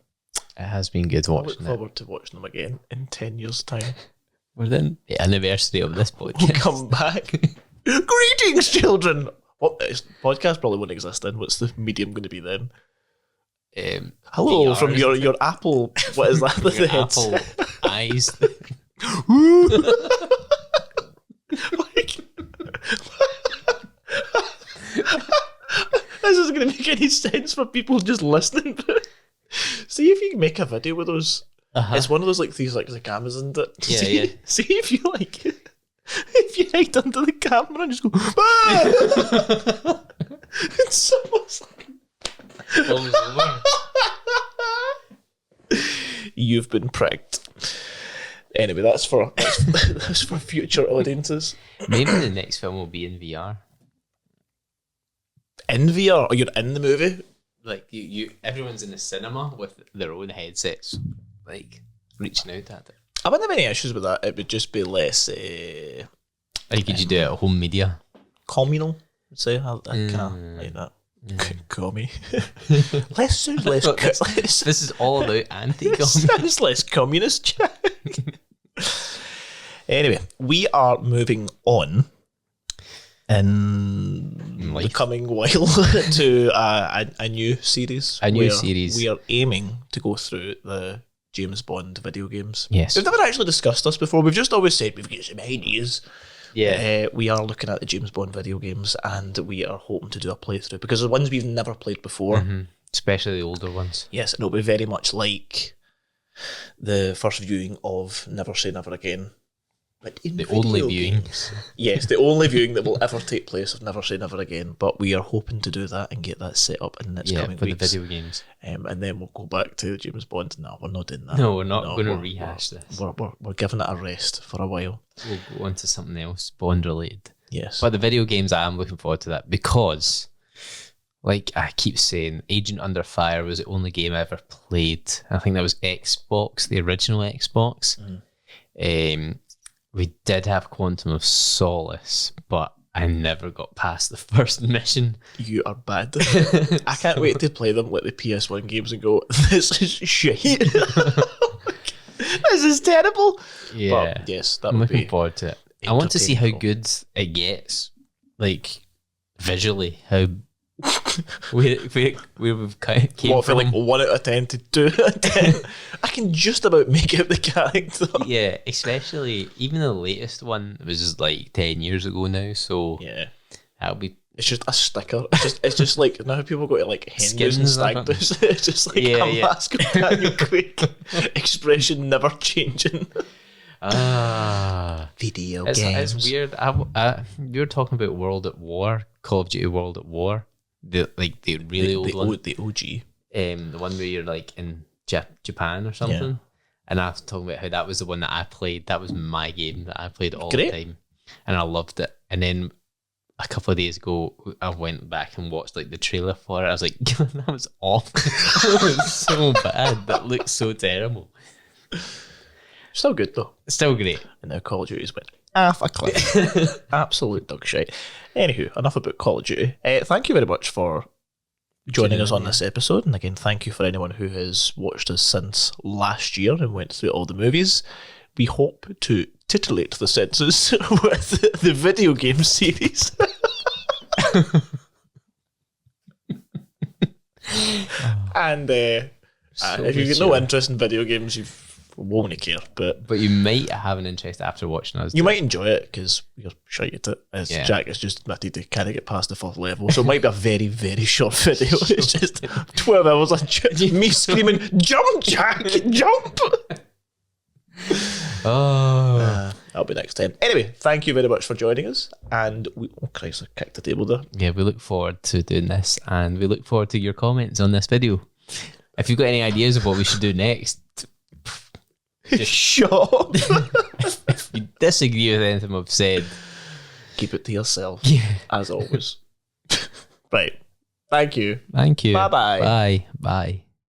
It has been good I look watching it. forward to watching them again in 10 years' time. We're then the anniversary of this We'll podcast. come back. Greetings, children! What podcast probably won't exist then. What's the medium going to be then? Hello VR, from isn't your Apple. What is that? Your The Apple headset? eyes. Like, this isn't going to make any sense for people just listening. But see if you can make a video with those. Uh-huh. It's one of those like these like the cameras and it. Yeah, see, yeah. See if you like if you hide under the camera and just go. Ah! It's almost like Falls over. you've been pricked. Anyway, that's for future audiences. Maybe the next film will be in VR. In VR, or you're in the movie. Like you everyone's in the cinema with their own headsets, like reaching out at it. I wouldn't have any issues with that. It would just be less Like, could you do it at home media? communal. I'd say I can't like that. Call me. Less sounds less. Look, less This is all about anti-com. sounds less communist. Jack. Anyway, we are moving on in the Life. coming while to a new series. A new where series. We are aiming to go through the James Bond video games. Yes. We've never actually discussed this before. We've just always said we've got some ideas. Yeah. We are looking at the James Bond video games and we are hoping to do a playthrough because the ones we've never played before. Especially the older ones. Yes, and it'll be very much like the first viewing of Never Say Never Again. But in The video only games. viewing. Yes, the only viewing that will ever take place of Never Say Never Again. But we are hoping to do that and get that set up in the next coming for weeks. the video games. And then we'll go back to James Bond. No, we're not doing that. No, we're not going to we're- rehash this. We're giving it a rest for a while. We'll go on to something else, Bond related. Yes. But the video games, I am looking forward to that because, like I keep saying, Agent Under Fire was the only game I ever played. I think that was Xbox, the original Xbox. We did have Quantum of Solace, but I never got past the first mission. You are bad. I can't wait to play them like the PS1 games and go, this is shit. This is terrible. Yeah. But yes, that I'm would looking be. forward to it. I want to see how entertaining. good it gets, like visually. How we've came What, for from. like 1 out of 10 to 2 out of 10? I can just about make out the character. Yeah, especially even the latest one was just like 10 years ago now. So Yeah. that'll be It's just a sticker. It's just like, now people go to like hen do's and Skins, stag I do's. It's just like Yeah, a yeah. mask of Daniel Craig. Expression never changing. Video games. It's weird. You were talking about World at War, Call of Duty World at War, the really old one. The OG. The one where you're like in Japan or something. Yeah. And I was talking about how that was the one that I played. That was my game that I played all Great. the time, and I loved it. And then a couple of days ago, I went back and watched like the trailer for it. I was like, that was awful. That was so bad. That looked so terrible. Still good though. Still great. And now Call of Duty's went, Half a clip. Absolute dog shite. Anywho, enough about Call of Duty. Thank you very much for joining us on this episode. And again, thank you for anyone who has watched us since last year and went through all the movies. We hope to titillate the senses with the video game series. And if you've got no interest in video games, you won't care. But you might have an interest after watching us. You might enjoy it because you're shite at it. As Jack has just admitted, he can't get past the fourth level. So it might be a very, very short video. It's just 12 hours of me screaming, "Jump, Jack, jump!" That'll be next time. Anyway, thank you very much for joining us. And oh Christ, I kicked the table there. Yeah, we look forward to doing this, and we look forward to your comments on this video. If you've got any ideas of what we should do next, just shut up. If you disagree with anything we've said, keep it to yourself. Yeah. As always. Right. Thank you. Thank you. Bye-bye. Bye. Bye.